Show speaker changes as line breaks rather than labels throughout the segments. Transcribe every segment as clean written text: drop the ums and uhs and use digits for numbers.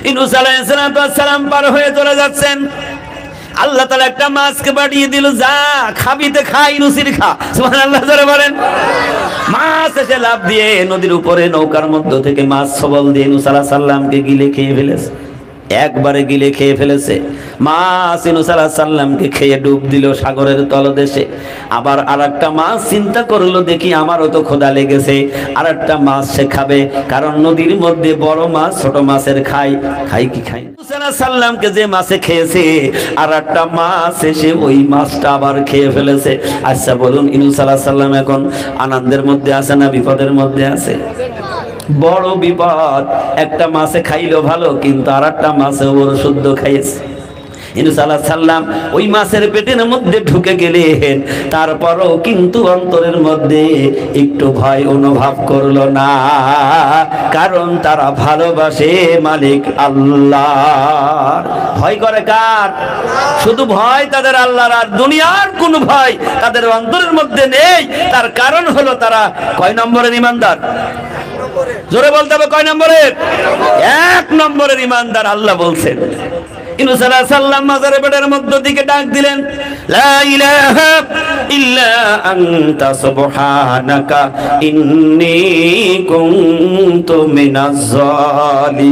ইউনূস আলাইহিস সালাম পার হয়ে চলে যাচ্ছেন। আল্লাহ তাআলা একটা মাছকে পাঠিয়ে দিল, যা খাবিতে খা, ইউনূসের খা। সুবহানাল্লাহ জোরে বলেন। মাছ এসে লাফ দিয়ে নদীর উপরে নৌকার মধ্য থেকে মাছ সবল দিয়ে ইউনূস আলাইহিস সালামকে গিলে খেয়ে ফেলেছে। একবারে গিলে খেয়ে ফেলেছে মাছ। ইউনূস আলাইহিস সালামকে খেয়ে ডুব দিল সাগরের তলদেশে। আবার আরেকটা মাছ চিন্তা করলো, দেখি আমারও তো ক্ষুধা লেগেছে, আরেকটা মাছ সে খাবে, কারণ নদীর মধ্যে বড় মাছ ছোট মাছের খাই কি খাই। ইউনূস আলাইহিস সালামকে যে মাছে খেয়েছে, আরেকটা মাছ এসে ওই মাছটা আবার খেয়ে ফেলেছে। আচ্ছা বলুন, ইউনূস আলাইহিস সালাম এখন আনন্দের মধ্যে আছে না বিপদের মধ্যে আছে? বড় বিপদ। একটা মাছে খাইলো ভালো, কিন্তু আরেকটা মাছে ওর শুদ্ধ খাইয়েছে। ইউনূস আলাইহিস সালাম ওই মাছের পেটের মধ্যে ঢুকে গেলেন, তারপরও কিন্তু অন্তরের মধ্যে একটু ভয় অনুভব করলো না, কারণ তারা ভালোবাসে মালিক আল্লাহ। ভয় করে কার? শুধু ভয় তাদের আল্লাহর, আর দুনিয়ার কোন ভয় তাদের অন্তরের মধ্যে নেই। তার কারণ হলো তারা কয় নম্বরের ঈমানদার? জোরে বলতে হবে, কয় নম্বরের? 1 নম্বরের ঈমানদার। আল্লাহ বলছেন, ইউনূস আলাইহিস সালাম মাজারের পেটের মধ্য থেকে ডাক দিলেন, লা ইলাহা ইল্লা আনতা সুবহানাকা ইন্নী কুনতু মিনাজ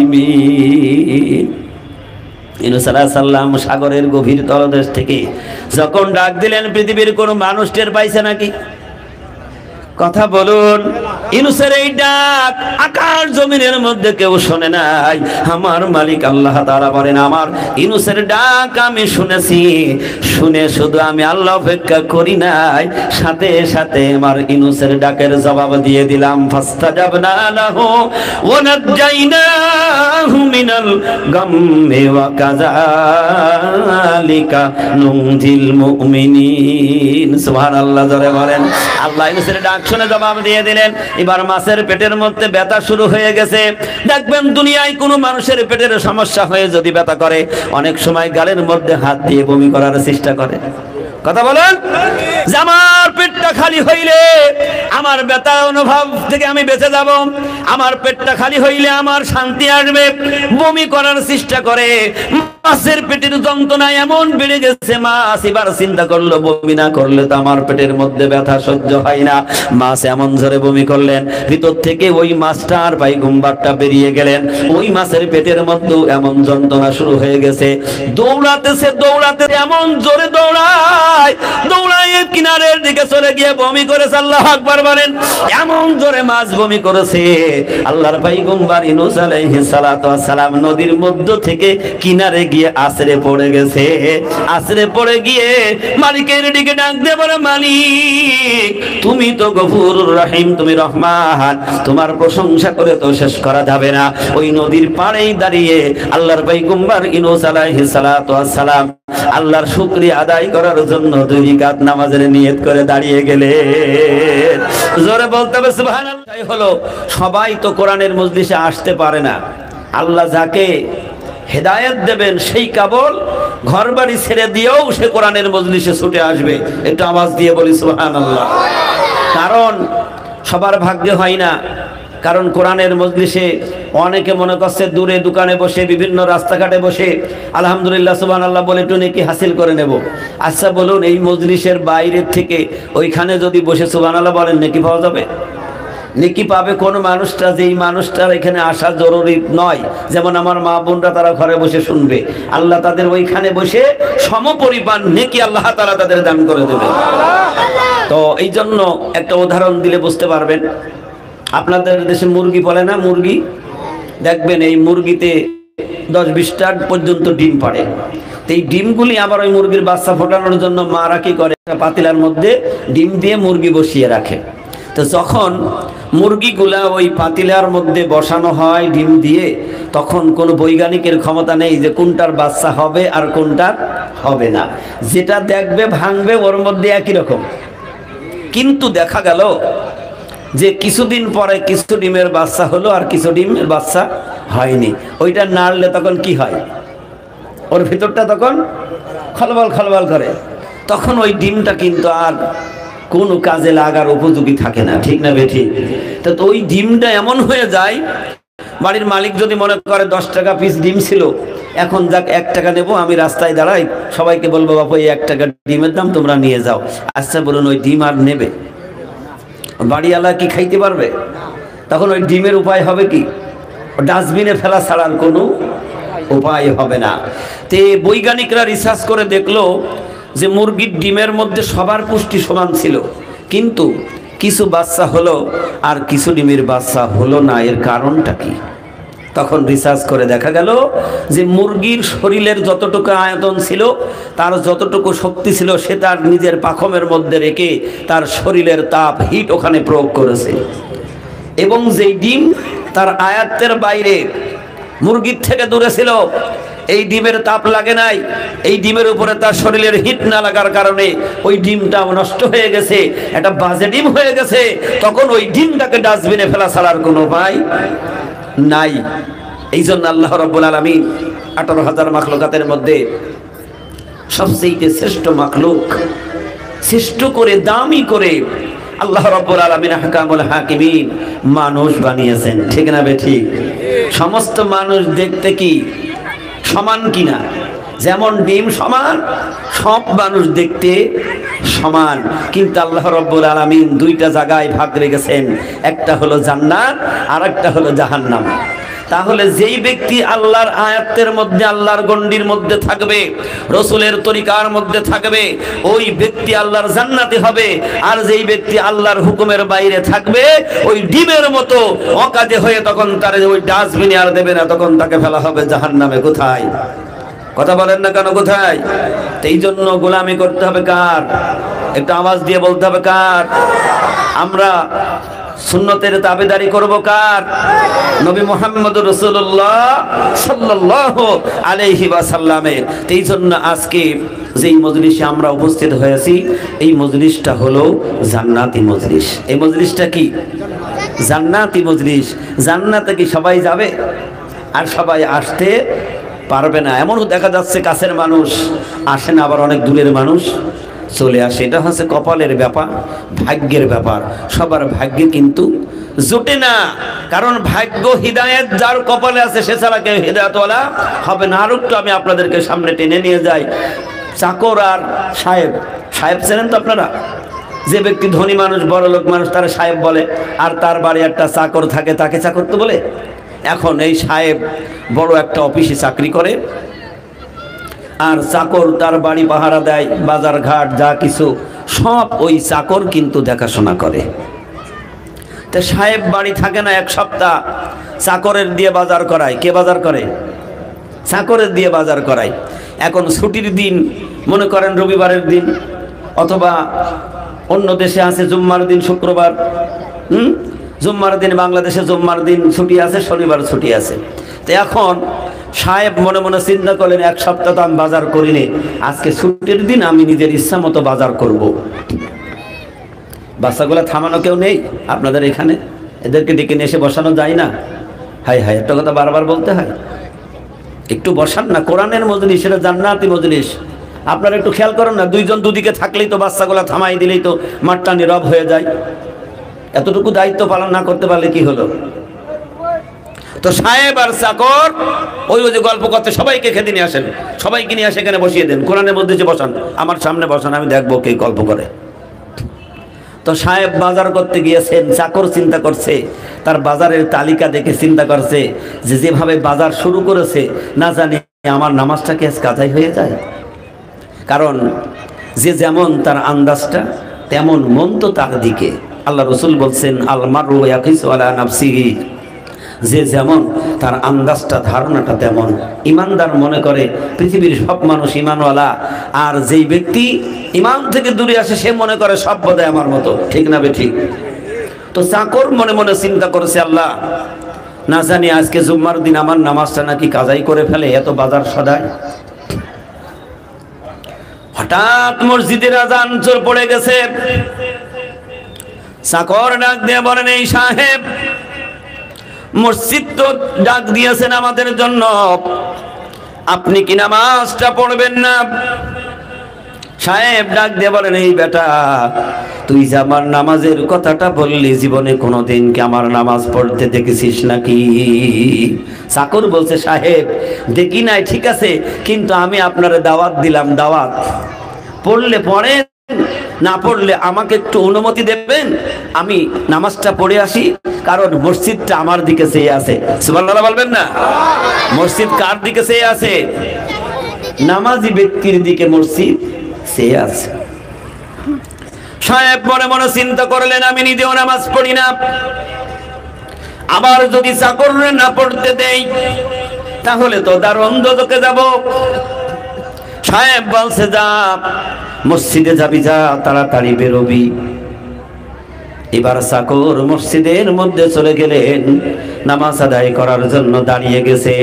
জালিমিন। ইউনূস আলাইহিস সালাম সাগরের গভীর তলদেশ থেকে যখন ডাক দিলেন, পৃথিবীর কোন মানুষ টের পাইছে নাকি? কথা বলুন। ইউনূসের এই ডাক আকাশ জমিনের মধ্যে কেউ শোনে নাই। আমার মালিক আল্লাহ তাআলা বলেন, আমার ইউনূসের ডাক আমি শুনেছি, শুনে শুধু আমি আল্লাহ অপেক্ষা করি নাই, সাথে সাথে আমার ইউনূসের ডাকের জবাব দিয়ে দিলাম। ফাস্তাজাবনা লাহু ওয়া নাজ্জাইনাহু মিনাল গাম্মি ওয়া কাযালিকা নুনজিল মুমিনিন। সুবহানাল্লাহ জোরে বলেন। আল্লাহ ইউনূসের ডাক শুনে জবাব দিয়ে দিলেন। এবার মাছের পেটের মধ্যে ব্যথা শুরু হয়ে গেছে। দেখবেন দুনিয়ায় কোনো মানুষের পেটের সমস্যা হয়ে যদি ব্যথা করে, অনেক সময় গালের মধ্যে হাত দিয়ে বমি করার চেষ্টা করে। কথা বলেন, যে আমার পেটটা খালি হইলে আমার ব্যথা অনুভব থেকে আমি বেঁচে যাব, আমার পেটটা খালি হইলে আমার শান্তি আসবে, বমি করার চেষ্টা করে। মাছের পেটের যন্ত্রণা এমন বেড়ে গেছে, মাছ এবার চিন্তা করলো, বমি না করলে তো আমার পেটের মধ্যে ব্যথা সহ্য হয় না। মাছ এমন জোরে বমি করলেন, ভিতর থেকে ওই মাছটার পায়গুম্বারটা বেরিয়ে গেলেন। ওই মাছের পেটের মধ্যে এমন যন্ত্রণা শুরু হয়ে গেছে, দৌড়াতেছে দৌড়াতে এমন জোরে দৌড়ায় কিনারের দিকে চলে গিয়ে বমি করেছে। আল্লাহু আকবার বলেন। এমন জোরে মাছ বমি করেছে, আল্লাহর পয়গম্বর ইউনূস আলাইহিস সালাতু ওয়াস সালাম নদীর মধ্য থেকে কিনারে গিয়ে আছড়ে পড়ে গেছে। আছড়ে পড়ে গিয়ে মালিকের দিকে ডাক দিয়ে বলে, মালিক তুমি তো গফুরুর রহিম, তুমি রহমান, তোমার প্রশংসা করে তো শেষ করা যাবে না। ওই নদীর পাড়েই দাঁড়িয়ে আল্লাহর পয়গম্বর ইউনূস আলাইহিস সালাতু ওয়াস সালাম আল্লাহর শুকরিয়া আদায় করার জন্য 2 রাকাত নামাজের নিয়ত করে দাঁড়িয়ে গেলেন। জোরে বলতে হবে সুবহানাল্লাহ। তাই হলো, সবাই তো কোরআনের মজলিসে আসতে পারে না। আল্লাহ যাকে হেদায়েত দেবেন সেই কেবল ঘরবাড়ি ছেড়ে দিয়েও সে কোরআনের মজলিসে ছুটে আসবে। একটু আওয়াজ দিয়ে বলি সুবহানাল্লাহ। কারণ সবার ভাগ্যে হয় না। কারণ কোরআনের মজলিসে অনেকে মনে করছে দূরে দোকানে বসে, বিভিন্ন রাস্তাঘাটে বসে আলহামদুলিল্লাহ সুবহানাল্লাহ বলে একটু নেকি হাসিল করে নেব। আচ্ছা বলুন, এই মজলিসের বাইরের থেকে ওইখানে যদি বসে সুবহানাল্লাহ বলেন, নেকি পাওয়া যাবে? নেকি পাবে কোন মানুষটা যেই মানুষটার এখানে আসা জরুরি নয়। যেমন আমার মা বোনরা তারা ঘরে বসে শুনবে, আল্লাহ তাদের ওইখানে বসে সমপরিমাণ নেকি আল্লাহ তাআলা তাদের দান করে দেবে। তো এই জন্য একটা উদাহরণ দিলে বুঝতে পারবেন। আপনাদের দেশে মুরগি বলে না, মুরগি দেখবেন এই মুরগিতে 10-20টা পর্যন্ত ডিম পাড়ে। এই ডিমগুলি আবার ওই মুরগির বাচ্চা ফোটানোর জন্য মারা কি করে, পাতিলার মধ্যে ডিম দিয়ে মুরগি বসিয়ে রাখে। তো যখন মুরগিগুলা ওই পাতিলার মধ্যে বসানো হয় ডিম দিয়ে, তখন কোনো বৈজ্ঞানিকের ক্ষমতা নেই যে কোনটার বাচ্চা হবে আর কোনটার হবে না। যেটা দেখবে ভাঙবে ওর মধ্যে একই রকম। কিন্তু দেখা গেল যে কিছুদিন পরে কিছু ডিমের বাচ্চা হলো আর কিছু ডিমের বাচ্চা হয়নি। ওইটা নাড়লে তখন কি হয়, ওর ভিতরটা তখন খলবল খলবল করে। তখন ওই ডিমটা কিন্তু আর কোনো কাজে লাগার উপযোগী থাকে না, ঠিক না বেঠিক? তো ওই ডিমটা এমন হয়ে যায় বাড়ির মালিক যদি মনে করে 10 টাকা পিস ডিম ছিল, এখন যাক 1 টাকা নেব, আমি রাস্তায় দাঁড়াই, সবাইকে বলবো বাপু এই 1 টাকা ডিমের দাম তোমরা নিয়ে যাও। আচ্ছা বলুন, ওই ডিম আর নেবে? বাড়িওয়ালা কি খাইতে পারবে? তখন ওই ডিমের উপায় হবে কি? ডাস্টবিনে ফেলা ছাড়ার কোনো উপায় হবে না। তে বৈজ্ঞানিকরা রিসার্চ করে দেখলো যে মুরগির ডিমের মধ্যে সবার পুষ্টি সমান ছিল, কিন্তু কিছু বাচ্চা হলো আর কিছু ডিমের বাচ্চা হলো না। এর কারণটা কি? তখন রিসার্চ করে দেখা গেল যে মুরগির শরীরের যতটুকু আয়তন ছিল, তার যতটুকু শক্তি ছিল, সে তার নিজের পাখমের মধ্যে রেখে তার শরীরের তাপ হিট ওখানে প্রয়োগ করেছে। এবং যেই ডিম তার আয়ত্তের বাইরে মুরগির থেকে দূরে ছিল, এই ডিমের তাপ লাগে নাই, এই ডিমের উপরে তার শরীরের হিট না লাগার কারণে ওই ডিমটাও নষ্ট হয়ে গেছে, একটা বাজে ডিম হয়ে গেছে। তখন ওই ডিমটাকে ডাস্টবিনে ফেলা ছাড়ার কোনো উপায় নাই। এই জন্য আল্লাহ রাব্বুল আলামিন 18,000 মাখলুকাতের মধ্যে সবচেয়ে শ্রেষ্ঠ মাখলুক, শ্রেষ্ঠ করে দামি করে আল্লাহ রাব্বুল আলামিন আহকামুল হাকিমিন মানুষ বানিয়েছেন। ঠিক না বেঠিক? সমস্ত মানুষ দেখতে কি সমান কিনা? যেমন ডিম সমান, সব মানুষ দেখতে সমান, কিন্তু আল্লাহ রাব্বুল আলামিন 2টা জায়গায় ভাগ রেখেছেন, একটা হলো জান্নাত আর একটা হলো জাহান্নাম। তাহলে যেই ব্যক্তি আল্লাহর আয়াতের মধ্যে, আল্লাহর গণ্ডির মধ্যে থাকবে, রসুলের তরিকার মধ্যে থাকবে, ওই ব্যক্তি আল্লাহর জান্নাতি হবে। আর যেই ব্যক্তি আল্লাহর হুকুমের বাইরে থাকবে, ওই ডিমের মতো অকাজে হয়ে তখন তার ওই ডাস্টবিনে আর দেবে না, তখন তাকে ফেলা হবে জাহান্নামে। কোথায়? কথা বলেন না কেন? কোথায়? এই জন্য গোলামি করতে হবে কার? একটু আওয়াজ দিয়ে বলতে হবে কার? আমরা সুন্নতের তাবেদারি করব কার? নবী মুহাম্মদ রাসূলুল্লাহ সাল্লাল্লাহু আলাইহি ওয়াসাল্লামের। এই জন্য আজকে যেই মজলিসে আমরা উপস্থিত হয়েছি, এই মজলিসটা হলো জান্নাতি মজলিস। এই মজলিসটা কি? জান্নাতি মজলিস। জান্নাতে কি সবাই যাবে? আর সবাই আসতে পারবে না। এমনও দেখা যাচ্ছে কাছের মানুষ আসে না, আবার অনেক দূরের মানুষ চলে আসে। এটা হচ্ছে কপালের ব্যাপার, ভাগ্যের ব্যাপার। সবার ভাগ্যে কিন্তু জোটে না, কারণ ভাগ্য হিদায়াত যার কপালে আছে সে ছাড়া কেউ হিদায়াতওয়ালা হবে না। আর একটু আমি আপনাদেরকে সামনে টেনে নিয়ে যাই। চাকর আর সাহেব, সাহেব চেনেন তো আপনারা? যে ব্যক্তি ধনী মানুষ, বড় লোক মানুষ, তারা সাহেব বলে, আর তার বাড়ি একটা চাকর থাকে, তাকে চাকর তো বলে। এখন এই সাহেব বড় একটা অফিসে চাকরি করে, আর চাকর তার বাড়ি পাহারা দেয়, বাজার ঘাট যা কিছু সব ওই চাকর কিন্তু দেখাশোনা করে। তো সাহেব বাড়ি থাকে না 1 সপ্তাহ, চাকরের দিয়ে বাজার করায়। কে বাজার করে? চাকরের দিয়ে বাজার করায়। এখন ছুটির দিন, মনে করেন রবিবারের দিন, অথবা অন্য দেশে আছে জুম্মার দিন, শুক্রবার, জুম্মার দিন, বাংলাদেশে জুম্মার দিন ছুটি আছে, শনিবার ছুটি আছে। তো এখন সাহেব মনে মনে চিন্তা করলেন, 1 সপ্তাহ তো আমি বাজার করিনি, আজকে ছুটির দিন আমি নিজের ইচ্ছা মতো বাজার করব। বাচ্চাগুলা থামানো কেউ নেই আপনাদের এখানে? এদেরকে ডেকে নিয়ে এসে বসানো যায় না? হাই হাই, একটা কথা বারবার বলতে হয়, একটু বসান না। কোরআনের মজলিস, সেটা জান্নাতি মজলিস। আপনারা একটু খেয়াল করেন না, 2 জন দুদিকে থাকলেই তো, বাচ্চাগুলা থামাই দিলেই তো মাঠটা নীরব হয়ে যায়। এতটুকু দায়িত্ব পালন না করতে পারলে কি হলো? তো সাহেব আর চাকর ওই যে গল্প করতে, সবাইকে খেতে নিয়ে আসেন, সবাইকে নিয়ে আসে এখানে বসিয়ে দেন, কোরআনের মধ্যে যে বসান, আমার সামনে বসান, আমি দেখবো কে গল্প করে। তো সাহেব বাজার করতে গিয়েছেন, চাকর চিন্তা করছে, তার বাজারের তালিকা দেখে চিন্তা করছে যে যেভাবে বাজার শুরু করেছে, না জানি আমার নামাজটা কি কাজাই হয়ে যায়। কারণ যে যেমন তার আন্দাজটা, তেমন মন তো তার দিকে। আল্লাহ রসুল বলছেন, আল মারু ইয়াকিসু আলা নাফসিহি, যে যেমন তার আন্দাজটা, ধারণাটা তেমন। ইমানদার মনে করে পৃথিবীর সব মানুষ ইমানওয়ালা, আর যেই ব্যক্তি ইমান থেকে দূরে আসে সে মনে করে সব বোধহয় আমার মতো। ঠিক না বেঠিক? তো চাকর মনে মনে চিন্তা করেছে, আল্লাহ না জানি আজকে জুম্মার দিন আমার নামাজটা নাকি কাজাই করে ফেলে, এত বাজার সদায়। হঠাৎ মসজিদের আজান জোর পড়ে গেছে। চাকর ডাক দিয়ে বলেন, এই সাহেব, মসজিদ তো ডাক দিয়েছেন আমাদের জন্য, আপনি কি নামাজটা পড়বেন না? সাহেব ডাক দিয়ে বলেন, এই বেটা, তুই যে আমার নামাজের কথাটা বললি, জীবনে কোনোদিন কি আমার নামাজ পড়তে দেখেছিস নাকি? চাকর বলছে, সাহেব দেখি নাই, ঠিক আছে, কিন্তু আমি আপনার দাওয়াত দিলাম, দাওয়াত পড়লে পড়েন, না পড়লে আমাকে একটু অনুমতি দেবেন, আমি নামাজটা পড়ে আসি, কারণ মসজিদটা আমার দিকে চেয়ে আছে। সুবহানাল্লাহ বলবেন না? মসজিদ কার দিকে চেয়ে আছে? নামাজি ব্যক্তির দিকে মসজিদ চেয়ে আছে। সাহেব মনে মনে চিন্তা করলেন, আমি নিজেও নামাজ পড়ি না, আবার যদি চাকরে না পড়তে দেই তাহলে তো দারুণ দোজখে যাব। সাহেব বলছে, যা মসজিদে যাবি, যা তাড়াতাড়ি বেরোবি। এবার চাকর মসজিদের মধ্যে চলে গেলেন, নামাজ আদায় করার জন্য দাঁড়িয়ে গেছে।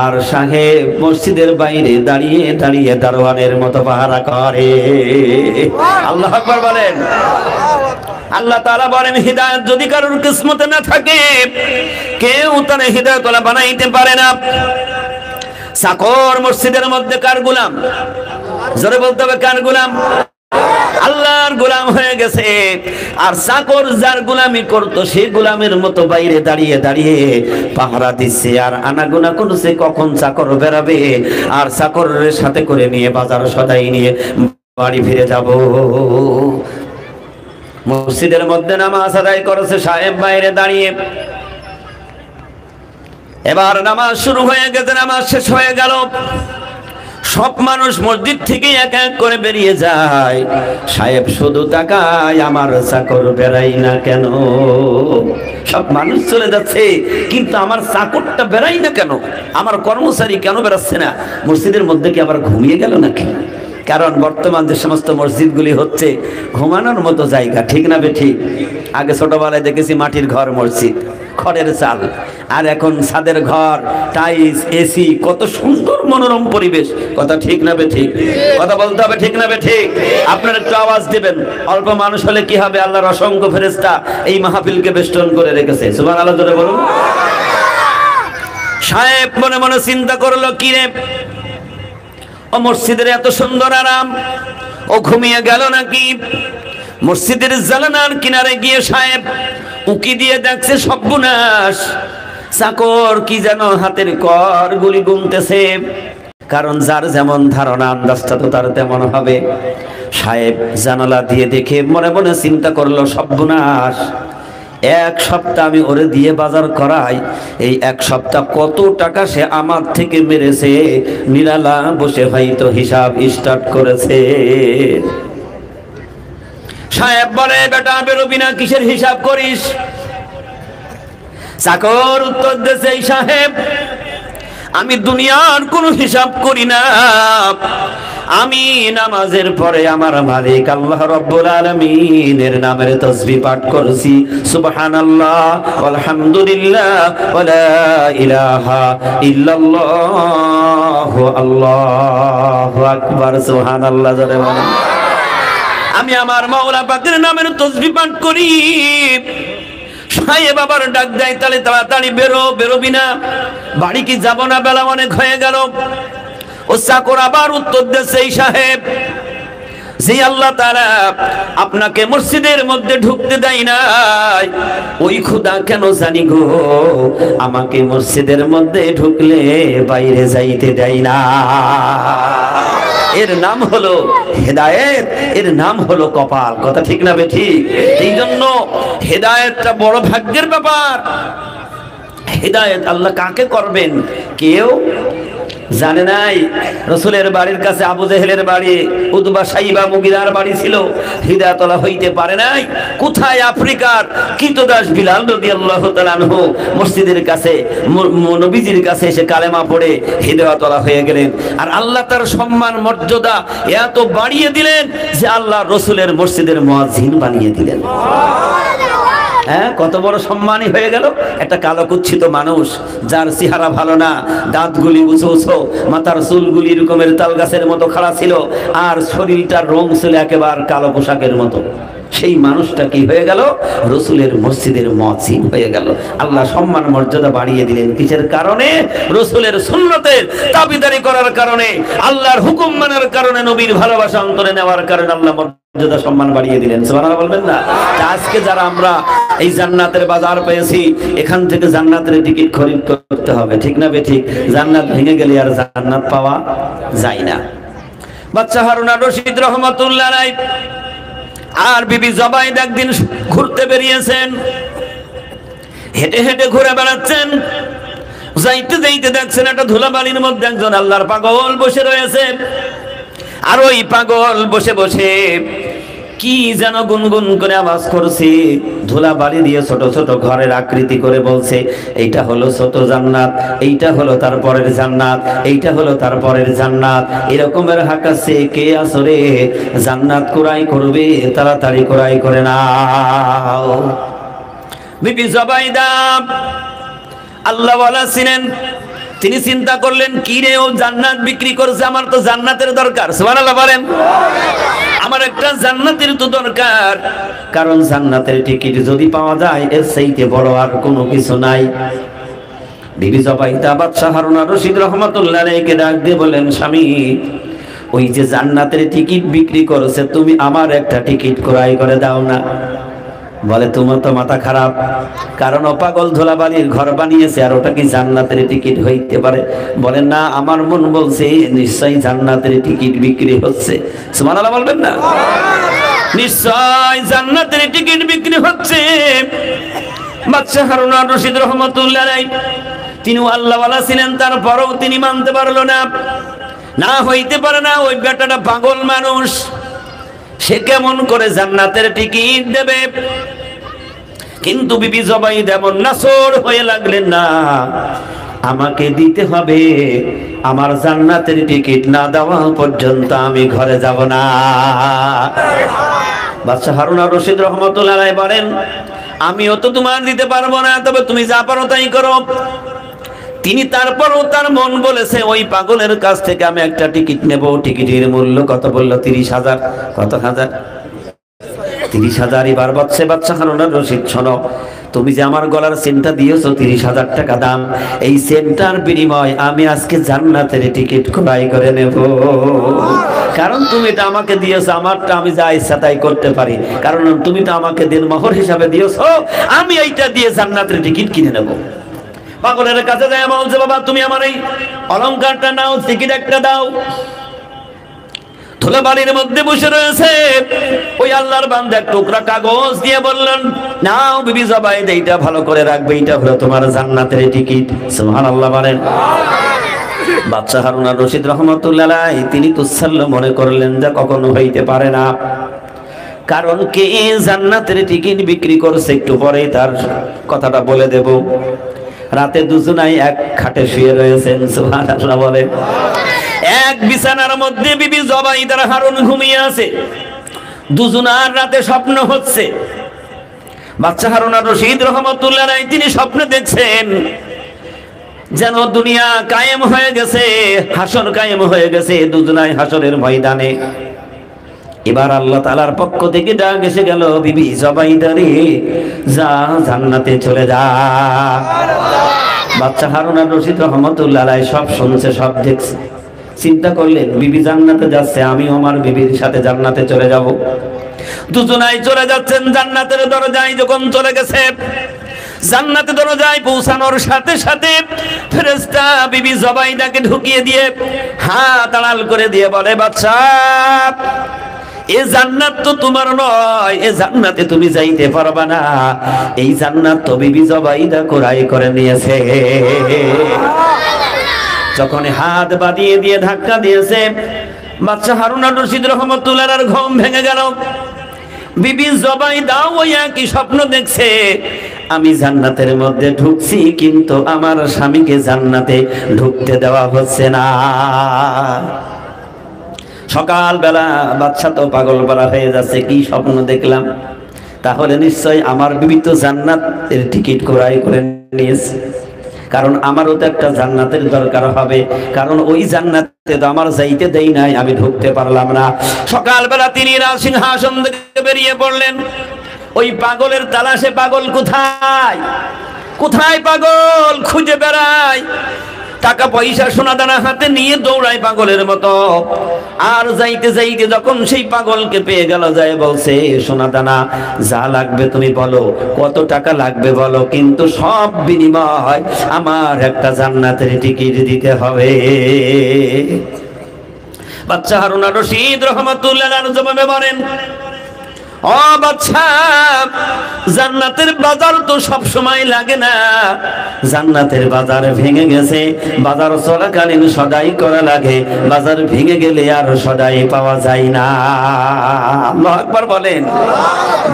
আর সাহেব মসজিদের বাইরে দাঁড়িয়ে দাঁড়িয়ে দারোয়ানের মতো পাহারা করে। আল্লাহু আকবার বলেন। আল্লাহ তাআলা বলেন, হিদায়াত যদি কারোর কিসমতে না থাকে, কেউ তার হিদায়াত ওয়ালা বানাইতে পারে না। চাকর মসজিদের মধ্যে কার গোলাম? জোরে বলতে হবে, কার গোলাম? আল্লাহর গোলাম হয়ে গেছে। আর চাকর যার গোলামি করতো, সেই গোলামের মতো বাইরে দাঁড়িয়ে দাঁড়িয়ে পাহারা দিচ্ছে, আর আনাগোনা করছে কখন চাকর বেরাবে, আর চাকরের সাথে করে নিয়ে বাজার সদাই নিয়ে বাড়ি ফিরে যাব। মসজিদের মধ্যে নামাজ আদায় করেছে সাহেব বাইরে দাঁড়িয়ে। এবার নামাজ শুরু হয়ে গেছে, নামাজ শেষ হয়ে গেল। সব মানুষ মসজিদ থেকে এক এক করে বেরিয়ে যায়। সাহেব শুধু তাকায়, আমার চাকর বেরাই না কেন? সব মানুষ চলে যাচ্ছে, কিন্তু আমার চাকরটা বেরাই না কেন? আমার কর্মচারী কেন বেরাচ্ছে না? মসজিদের মধ্যে কি আবার ঘুমিয়ে গেল নাকি? কারণ বর্তমান যে সমস্ত মসজিদগুলি হচ্ছে ঘুমানোর মতো জায়গা, ঠিক না বেঠিক? আগে ছোটবেলায় দেখেছি মাটির ঘর মসজিদ, খড়ের চাল, আর এখন ছাদের ঘর, টাইলস, এসি, কত সুন্দর মনোরম পরিবেশ। কথা ঠিক না বেঠিক? কথা বলতে হবে, ঠিক না বেঠিক? আপনারা একটু আওয়াজ দিবেন। অল্প মানুষ হলে কি হবে? আল্লাহর অসংখ্য ফেরেশতা এই মাহফিলকে বেষ্টন করে রেখেছে। সুবহানাল্লাহ জোরে বলুন। সাহেব মনে মনে চিন্তা করলো, কি রে, ও মসজিদের এত সুন্দর আরাম, ও ঘুমিয়ে গেল নাকি? মসজিদের জানালার কিনারে গিয়ে সাহেব উকি দিয়ে দেখছে সর্বনাশ। চাকর কি যেন হাতের কর গুলি গুনতেছে, কারণ যার যেমন ধারণা আন্দাজটা তো তার তেমন হবে। সাহেব জানালা দিয়ে দেখে মনে মনে চিন্তা করলো, সর্বনাশ, এক সপ্তাহ আমি ওরে দিয়ে বাজার করাই, এই এক সপ্তাহ কত টাকা সে আমার থেকে মেরেছে। নিরালা বসে হয়তো হিসাব স্টার্ট করেছে। সাহেব বলে, বেটা বেরোবি না, কিসের হিসাব করিস? চাকর উত্তর দিয়েছে, সাহেব, আমি দুনিয়ার কোনো হিসাব করি না, আমি নামাজের পরে আমার মালিক আল্লাহ রাব্বুল আলামিনের নামের তাসবিহ পাঠ করছি, সুবহানাল্লাহ আলহামদুলিল্লাহ ওয়া লা ইলাহা ইল্লাল্লাহ আল্লাহু আকবার। সুবহানাল্লাহ জোরে বলেন। আমি আমার মাওলা পাকের নামের তাসবিহ পাঠ করি। সাহেব আবার ডাক দেয়, তাহলে তাড়াতাড়ি বেরো, বেরোবি না? বাড়ি কি যাব না? বেলা অনেক হয়ে গেল। ও চাকর আবার উত্তর দিয়েছে, সাহেব, যে আল্লাহ তাআলা আপনাকে মসজিদের মধ্যে ঢুকতে দেয় নাই, ওই খোদা কেন জানি গো আমাকে মসজিদের মধ্যে ঢুকলে বাইরে যাইতে দেয় না। এর নাম হলো হেদায়েত, এর নাম হলো কপাল। কথা ঠিক না বেঠিক? এই জন্য হেদায়েতটা বড় ভাগ্যের ব্যাপার। হেদায়েত আল্লাহ কাকে করবেন কেউ জানে নাই। রাসূলের বাড়ির কাছে আবু জেহেলের বাড়ি, উতবা সাইবা মুগিরার বাড়ি ছিল, হিদায়াত আল্লাহ হইতে পারে নাই। কোথায়? আফ্রিকার কৃতদাস বিলাল রাদিয়াল্লাহু তাআলা আনহু মসজিদের কাছে নবীজির কাছে এসে কালেমা পড়ে হিদায়াত আল্লাহ হয়ে গেলেন। আর আল্লাহ তার সম্মান মর্যাদা এত বাড়িয়ে দিলেন যে আল্লাহ রাসূলের মসজিদের মুয়াজ্জিন বানিয়ে দিলেন। হ্যাঁ, কত বড় সম্মানী হয়ে গেল। একটা কালো কুচ্ছিত মানুষ, যার চেহারা ভালো না, দাঁতগুলি উঁচু উঁচু, মাথার চুলগুলি এরকমের তাল গাছের মতো খাড়া ছিল, আর শরীরটার রং ছিল একেবারে কালো পোশাকের মতো। সেই মানুষটা কি হয়ে গেল? রসুলের মসজিদের মুয়াজ্জিন হয়ে গেল। আল্লাহ সম্মান মর্যাদা বাড়িয়ে দিলেন কিসের কারণে? রসুলের সুন্নতের দাবিদারি করার কারণে, আল্লাহর হুকুম মানার কারণে, নবীর ভালোবাসা অন্তরে নেওয়ার কারণে আল্লাহ মর্যাদা সম্মান বাড়িয়ে দিলেন। সুবহানাল্লাহ বলবেন না? আজকে যারা আমরা এই জান্নাতের বাজার পেয়েছি, এখান থেকে জান্নাতের টিকিট খরিদ করতে হবে, ঠিক না বেঠিক? জান্নাত ভেঙে গেলে আর জান্নাত পাওয়া যায় না। বাদশা হারুন আর রশিদ রহমাতুল্লাহ আলাইহি আর বিবি জুবাইদা একদিন ঘুরতে বেরিয়েছেন, হেঁটে হেঁটে ঘুরে বেড়াচ্ছেন। যাইতে যাইতে দেখছেন একটা ধুলাবালির মধ্যে একজন আল্লাহর পাগল বসে রয়েছে। আর ওই পাগল বসে বসে কি যেন গুনগুন করে আওয়াজ করছে, ধুলাবালি দিয়ে ছোট ছোট ঘরের আকৃতি করে বলছে, এইটা হলো ছোট জান্নাত, এইটা হলো তারপরের জান্নাত, এইটা হলো তারপরের জান্নাত। এরকমের হাঁকাচ্ছে। কে আসরে জান্নাত কুরাই করবে, তাড়াতাড়ি কুরাই করে নাও। বিবি জুবাইদা আল্লাহ ওয়ালা ছিলেন, তিনি চিন্তা করলেন, কি রে ও জান্নাত বিক্রি করছে, আমার তো জান্নাতের দরকার। সুবহানাল্লাহ বলেন। আমার একটা জান্নাতের তো দরকার, কারণ জান্নাতের টিকিট যদি পাওয়া যায় এর চাইতে বড় আর কোনো কিছু নাই। বিবি জুবাইদা বাদশা হারুন আর রশিদ রহমাতুল্লাহ আলাইহিকে ডাক দিয়ে বলেন, স্বামী, ওই যে জান্নাতের টিকিট বিক্রি করছে, তুমি আমার একটা টিকিট ক্রয় করে দাও না। বলে, তোমার তো মাথা খারাপ, কারণ ও পাগল ধুলাবালির ঘর বানিয়েছে, আর ওটা কি জান্নাতের টিকিট হইতে পারে? বলেন না, আমার মন বলছে নিশ্চয়ই জান্নাতের টিকিট বিক্রি হচ্ছে। সুবহানাল্লাহ বলবেন না? নিশ্চয় জান্নাতের টিকিট বিক্রি হচ্ছে। বাদশা হারুন আর রশিদ রহমাতুল্লাহ আলাইহি তিনি আল্লাহওয়ালা ছিলেন, তারপরেও তিনি মানতে পারলো না। না হইতে পারে না, ওই বেটাটা পাগল মানুষ, সে কেমন করে জান্নাতের টিকিট দেবে? কিন্তু বিবি জুবাইদা এমন নাসর হয়ে লাগলেন, না, আমাকে দিতে হবে, আমার জান্নাতের টিকিট না দেওয়া পর্যন্ত আমি ঘরে যাব না। বাদশা হারুন আর রশিদ রহমাতুল্লাহ আলাইহি বলেন, আমিও তো তোমার দিতে পারবো না, তবে তুমি যা পারো তাই করো। তিনি তারপরও তার মন বলেছে, ওই পাগলের কাছ থেকে আমি একটা টিকিট নেব। টিকিটের মূল্য কত বললো? 30,000। কত হাজার? 30,000। এবার বলছে, বাদশা হারুন আর রশিদ, শোনো, তুমি যে আমার গলার চেনটা দিয়েছো 30,000 টাকা দাম, এই চেনটার বিনিময় আমি আজকে জান্নাতের টিকিট ক্রয় করে নেব। কারণ তুমি এটা আমাকে দিয়েছো, আমারটা আমি যা ইচ্ছা তাই করতে পারি, কারণ তুমি তো আমাকে দিনমোহর হিসাবে দিয়েছো, আমি এইটা দিয়ে জান্নাতের টিকিট কিনে নেব। পাগলের কাছে যায়, বলছে, বাবা তুমি আমার এই অলংকারটা নাও, টিকিট একটা দাও। ধুলাবালির মধ্যে বসে রয়েছে ওই আল্লাহর বান্দা এক টুকরা কাগজ দিয়ে বললেন, নাও বিবি জুবাইদা, এইটা ভালো করে রাখবে, এইটা হলো তোমার জান্নাতের টিকিট। সুবহানাল্লাহ বলেন। বাদশা হারুন আর রশিদ রহমাতুল্লাহ আলাইহি তিনি তুচ্ছল্য মনে করলেন যে কখনো হইতে পারে না, কারণ কে জান্নাতের টিকিট বিক্রি করছে একটু পরেই তার কথাটা বলে দেব। রাতে দুজনাই এক খাটে শুয়ে রয়েছেন। সুবহানাল্লাহ বলেন। এক বিছানার মধ্যে বিবি জুবাইদা আর হারুন ঘুমিয়ে আছে। দুজনার রাতে স্বপ্ন হচ্ছে। বাদশা হারুন আর রশিদ রহমাতুল্লাহ আলাইহি তিনি স্বপ্নে দেখছেন যেন দুনিয়া কায়েম হয়ে গেছে, হাসর কায়েম হয়ে গেছে, দুজনাই হাসরের ময়দানে। এবার আল্লাহ তাআলার পক্ষ থেকে ডাক এসে গেল, বিবি জুবাইদা রে, যা জান্নাতে চলে যা। বাদশা হারুন আর রশিদ রহমাতুল্লাহ আলাইহি সব শুনছে, সব দেখছে। চিন্তা করলেন, বিবি জান্নাতে যাচ্ছে, আমিও আমার বিবির সাথে জান্নাতে চলে যাব। দুজনাই চলে যাচ্ছেন জান্নাতের দরজায়। যখন চলে গেছে, জান্নাতের দরজায় পৌঁছানোর সাথে সাথে ফেরেশতা বিবি জুবাইদাকে ঢুকিয়ে দিয়ে হাত আড়াল করে দিয়ে বলে, বাদশা, এই জান্নাত তো তোমার নয়, এই জান্নাতে তুমি যাইতে পারবা না, এই জান্নাত তো বিবি জুবাইদা ক্রয় করে নিয়েছে। যখন হাত বাঁধিয়ে দিয়ে ধাক্কা দিয়েছে, বাদশা হারুন আর রশিদ রহমাতুল্লাহ আলাইহির ঘুম ভেঙে গেল। বিবি জুবাইদা ওই একই স্বপ্ন দেখছে, আমি জান্নাতের মধ্যে ঢুকছি, কিন্তু আমার স্বামীকে জান্নাতে ঢুকতে দেওয়া হচ্ছে না। সকালবেলা বাদশা তো পাগল বলা হয়ে যাচ্ছে, কি স্বপ্ন দেখলাম, তাহলে নিশ্চয় আমার বিবি তো জান্নাতের টিকিট ক্রয় করে নিয়েছে। কারণ আমারও তো একটা জান্নাতের দরকার হবে, কারণ ওই জান্নাতে তো আমার যাইতে দেই নাই, আমি ঢুকতে পারলাম না। সকালবেলা তিনি সিংহাসন থেকে বেরিয়ে পড়লেন। ওই পাগলের তালাশে, পাগল কোথায় কোথায় পাগল খুঁজে বেড়ায়, টাকা পয়সা সোনা দানা হাতে নিয়ে দৌড়ায় পাগলের মতো। আর যাইতে যাইতে যখন সেই পাগলকে পেয়ে গেল, যায় বলছে, সোনা দানা যা লাগবে তুমি বলো, কত টাকা লাগবে বলো, কিন্তু সব বিনিময় আমার একটা জান্নাতের টিকিট দিতে হবে। বাচ্চা হারুন আর রশিদ রহমাতুল্লাহ আলাইহি জবাবে বলেন, ও বাচ্চা, জান্নাতের বাজার তো সব সময় লাগে না, জান্নাতের বাজার ভেঙে গেছে, বাজার চলাকালীন সদাই করা লাগে, বাজার ভেঙে গেলে আর সদাই পাওয়া যায় না। আল্লাহু আকবার বলেন।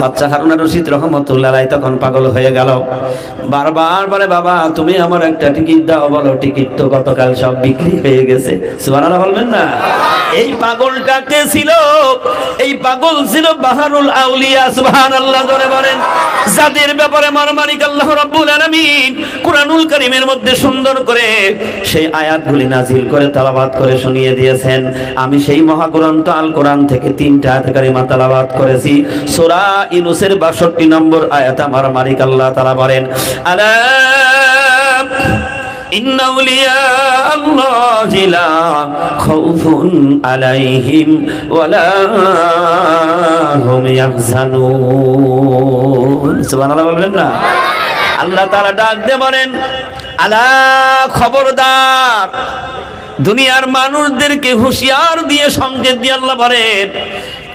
বাচ্চা হারুন আর রশিদ রহমাতুল্লাহ আলাইহি তখন পাগল হয়ে গেল, বারবার বলে, বাবা তুমি আমার একটা টিকিট দাও। বলো, টিকিট তো গতকাল সব বিক্রি হয়ে গেছে। সুবহানাল্লাহ বলবেন না? এই পাগলটা কে ছিল? এই পাগল ছিল বাহারুল আউলিয়া। সুবহানাল্লাহ জোরে বলেন। যাদের ব্যাপারে আমার মালিক আল্লাহ রাব্বুল আলামিন কুরআনুল কারীমের মধ্যে সুন্দর করে সেই আয়াতগুলি নাজিল করে তেলাওয়াত করে শুনিয়ে দিয়েছেন। আমি সেই মহাগ্রন্থ আল কোরআন থেকে 3টা আয়াত কারিমা তেলাওয়াত করেছি। সূরা ইউনূসের 62 নম্বর আয়াত আমার মালিক আল্লাহ তাআলা বলেন, আলা ইন্না আউলিয়া আল্লাহি লা খাউফুন আলাইহিম ওয়ালা হুম ইয়াহজানুন। সুবহানাল্লাহ বলবেন না? আল্লাহ তাআলা ডাক দিয়ে বলেন, আলা খবরদার, দুনিয়ার মানুষদেরকে হুঁশিয়ার দিয়ে সংকেত দিয়ে আল্লাহ বলেন,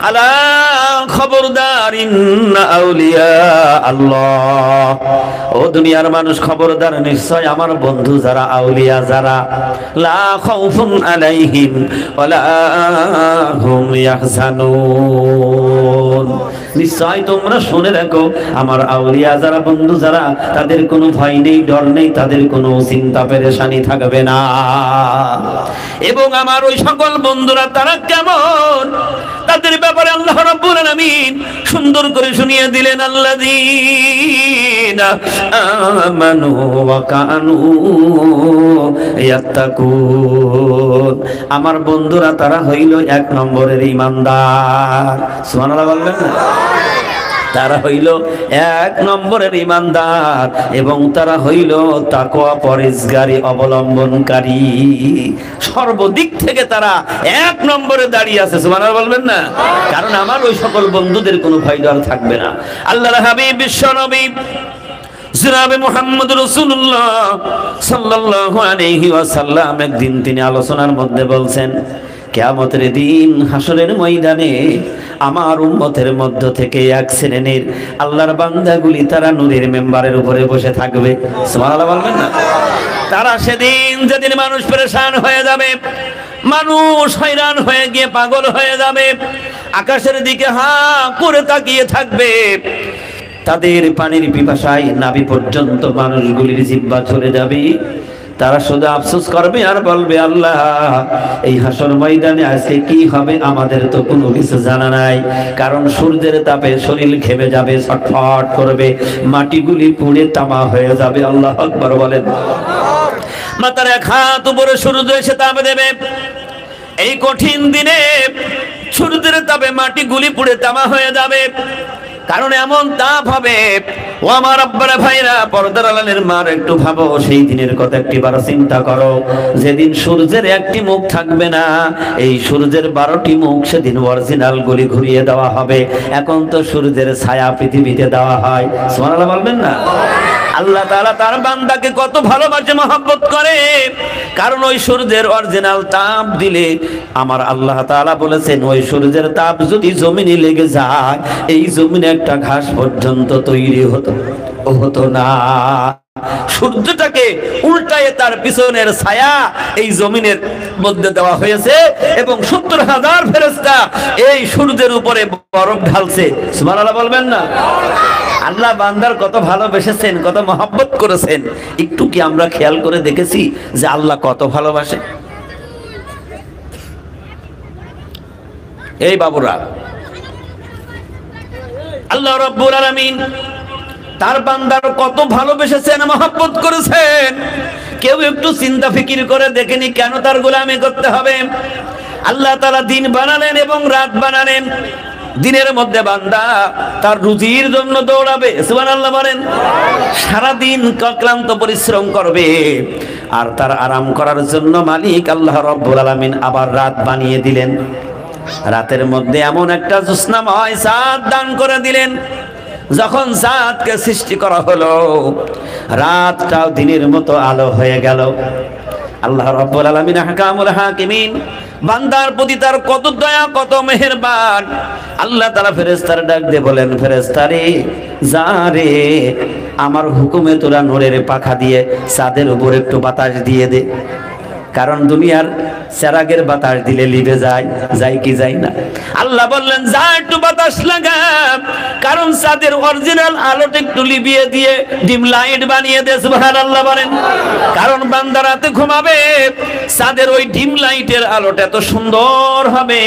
আলা খবরদার, ইন্না আউলিয়া আল্লাহ, ও দুনিয়ার মানুষ খবরদার, নিশ্চয় আমার বন্ধু যারা, আউলিয়া যারা, লা খাউফুন আলাইহিম ওয়ালা হুম ইয়াহজানুন, নিশ্চয় তোমরা শুনে রাখো, আমার আউলিয়া যারা, বন্ধু যারা, তাদের কোনো ভয় নেই, ডর নেই, তাদের কোনো চিন্তা পেরেশানি থাকবে না। এবং আমার ওই সকল বন্ধুরা তারা কেমন, তাদের ব্যাপারে আল্লাহ রাব্বুল আলামিন সুন্দর করে শুনিয়ে দিলেন, আল্লাযীনা আমানু ওয়া কানু ইয়াত্তাকুন, আমার বন্ধুরা তারা হইল 1 নম্বরের ঈমানদার। সুবহানাল্লাহ বলবেন না? তারা হইল 1 নম্বরের ঈমানদার এবং তারা হইল তাকওয়া পরহেজগারি অবলম্বনকারী। সর্বদিক থেকে তারা 1 নম্বরে দাঁড়িয়ে আছে। সুবহানাল্লাহ বলবেন না? কারণ আমার ওই সকল বন্ধুদের কোনো ভয় ডর থাকবে না। আল্লাহর হাবিব বিশ্ব নবী জনাবে মুহাম্মদ রাসূলুল্লাহ সাল্লাল্লাহু আলাইহি ওয়াসাল্লাম একদিন তিনি আলোচনার মধ্যে বলছেন, কিয়ামতের দিন হাসরের ময়দানে আমার উম্মতের মধ্য থেকে 1 শ্রেণীর আল্লাহর বান্দাগুলি তারা নূরের মেম্বারের উপরে বসে থাকবে। সুবহানাল্লাহ বলবেন না? তারা সেদিন, যেদিন মানুষ পেরেশান হয়ে যাবে, মানুষ হয়রান হয়ে গিয়ে পাগল হয়ে যাবে, আকাশের দিকে হা করে তাকিয়ে থাকবে, তাদের পানির পিপাসায় নাভি পর্যন্ত মানুষগুলির জিহ্বা চলে যাবে। তারা শুধু আফসোস করবে আর বলবে, আল্লাহ এই হাসর ময়দানে আজকে কি হবে আমাদের তো কোনো কিছু জানা নাই। কারণ সূর্যের তাপে শরীর ঘেমে যাবে, ছটফট করবে, মাটিগুলি পুড়ে তামা হয়ে যাবে। আল্লাহু আকবার বলেন। মাথার 1 হাত উপরে সূর্য এসে তাপ দেবে। এই কঠিন দিনে সূর্যের তাপে মাটিগুলি পুড়ে তামা হয়ে যাবে, কারণ এমন তাপ হবে। ও আমার আব্বারা ভাইরা, পর্দার আড়ালের মার, একটু ভাবো সেই দিনের কথা একটিবার চিন্তা করো, যেদিন সূর্যের একটি মুখ থাকবে না। এই সূর্যের 12টি মুখ সেদিন অরিজিনাল গুলি ঘুরিয়ে দেওয়া হবে। এখন তো সূর্যের ছায়া পৃথিবীতে দেওয়া হয়। সুবহানাল্লাহ বলবেন না? আল্লাহ তাআলা তার বান্দাকে কত ভালোবাসে, মহব্বত করে, কারণ ওই সূর্যের অরিজিনাল তাপ দিলে আমার আল্লাহ তাআলা বলেছেন, ওই সূর্যের তাপ যদি জমিনে লেগে যায়, এই জমিনে একটা ঘাস পর্যন্ত তৈরি হতো না। সূর্যটাকে উল্টায়ে তার পিছনের ছায়া এই জমিনের মধ্যে দেওয়া হয়েছে এবং 70,000 ফেরেশতা এই সূর্যের উপরে বরফ ঢালছে। সুবহানাল্লাহ বলবেন না? আল্লাহ বান্দার কত ভালোবেসেছেন, কত মহব্বত করেছেন। একটু কি আমরা খেয়াল করে দেখেছি যে আল্লাহ কত ভালোবাসে? এই বাবুরা, আল্লাহ রাব্বুল আলামিন তার বান্দার কত ভালোবেসেছেন, মহব্বত করেছেন। কেউ একটু চিন্তা ফিকির করে দেখেনি কেন তার গোলামি করতে হবে? আল্লাহ তাআলা দিন বানালেন এবং রাত বানালেন। দিনের মধ্যে বান্দা তার রুজির জন্য দৌড়াবে, সুবহানাল্লাহ বলেন। সারা দিন ক্লান্ত পরিশ্রম করবে, আর তার আরাম করার জন্য মালিক আল্লাহ রাব্বুল আলামিন আবার রাত বানিয়ে দিলেন। রাতের মধ্যে এমন একটা জ্যোৎস্নাময় চাঁদ দান করে দিলেন। যখন চাঁদকে সৃষ্টি করা হলো, রাতটাও দিনের মতো আলো হয়ে গেল। আল্লাহ রাব্বুল আলামিন আহকামুল হাকিমিন, বান্দার প্রতি তার কত দয়া, কত মেহেরবান। আল্লাহ তাআলা ফেরেশতার ডাক দিয়ে বলেন, ফেরেশতারে যা রে, আমার হুকুমে তোরা নূরের পাখা দিয়ে চাঁদের উপর একটু বাতাস দিয়ে দে। কারণ দুনিয়ার চেরাগের বাতাস দিলে লিভে যায়, যায় কি যায় না? আল্লাহ বললেন যা একটু বাতাস লাগা, কারণ চাঁদের অরিজিনাল আলোটা একটু লিভিয়ে দিয়ে ডিম লাইট বানিয়ে দে, সুবহানাল্লাহ বলেন। কারণ বান্দা রাতে ঘুমাবে, চাঁদের ওই ডিম লাইটের আলোটা এত সুন্দর হবে,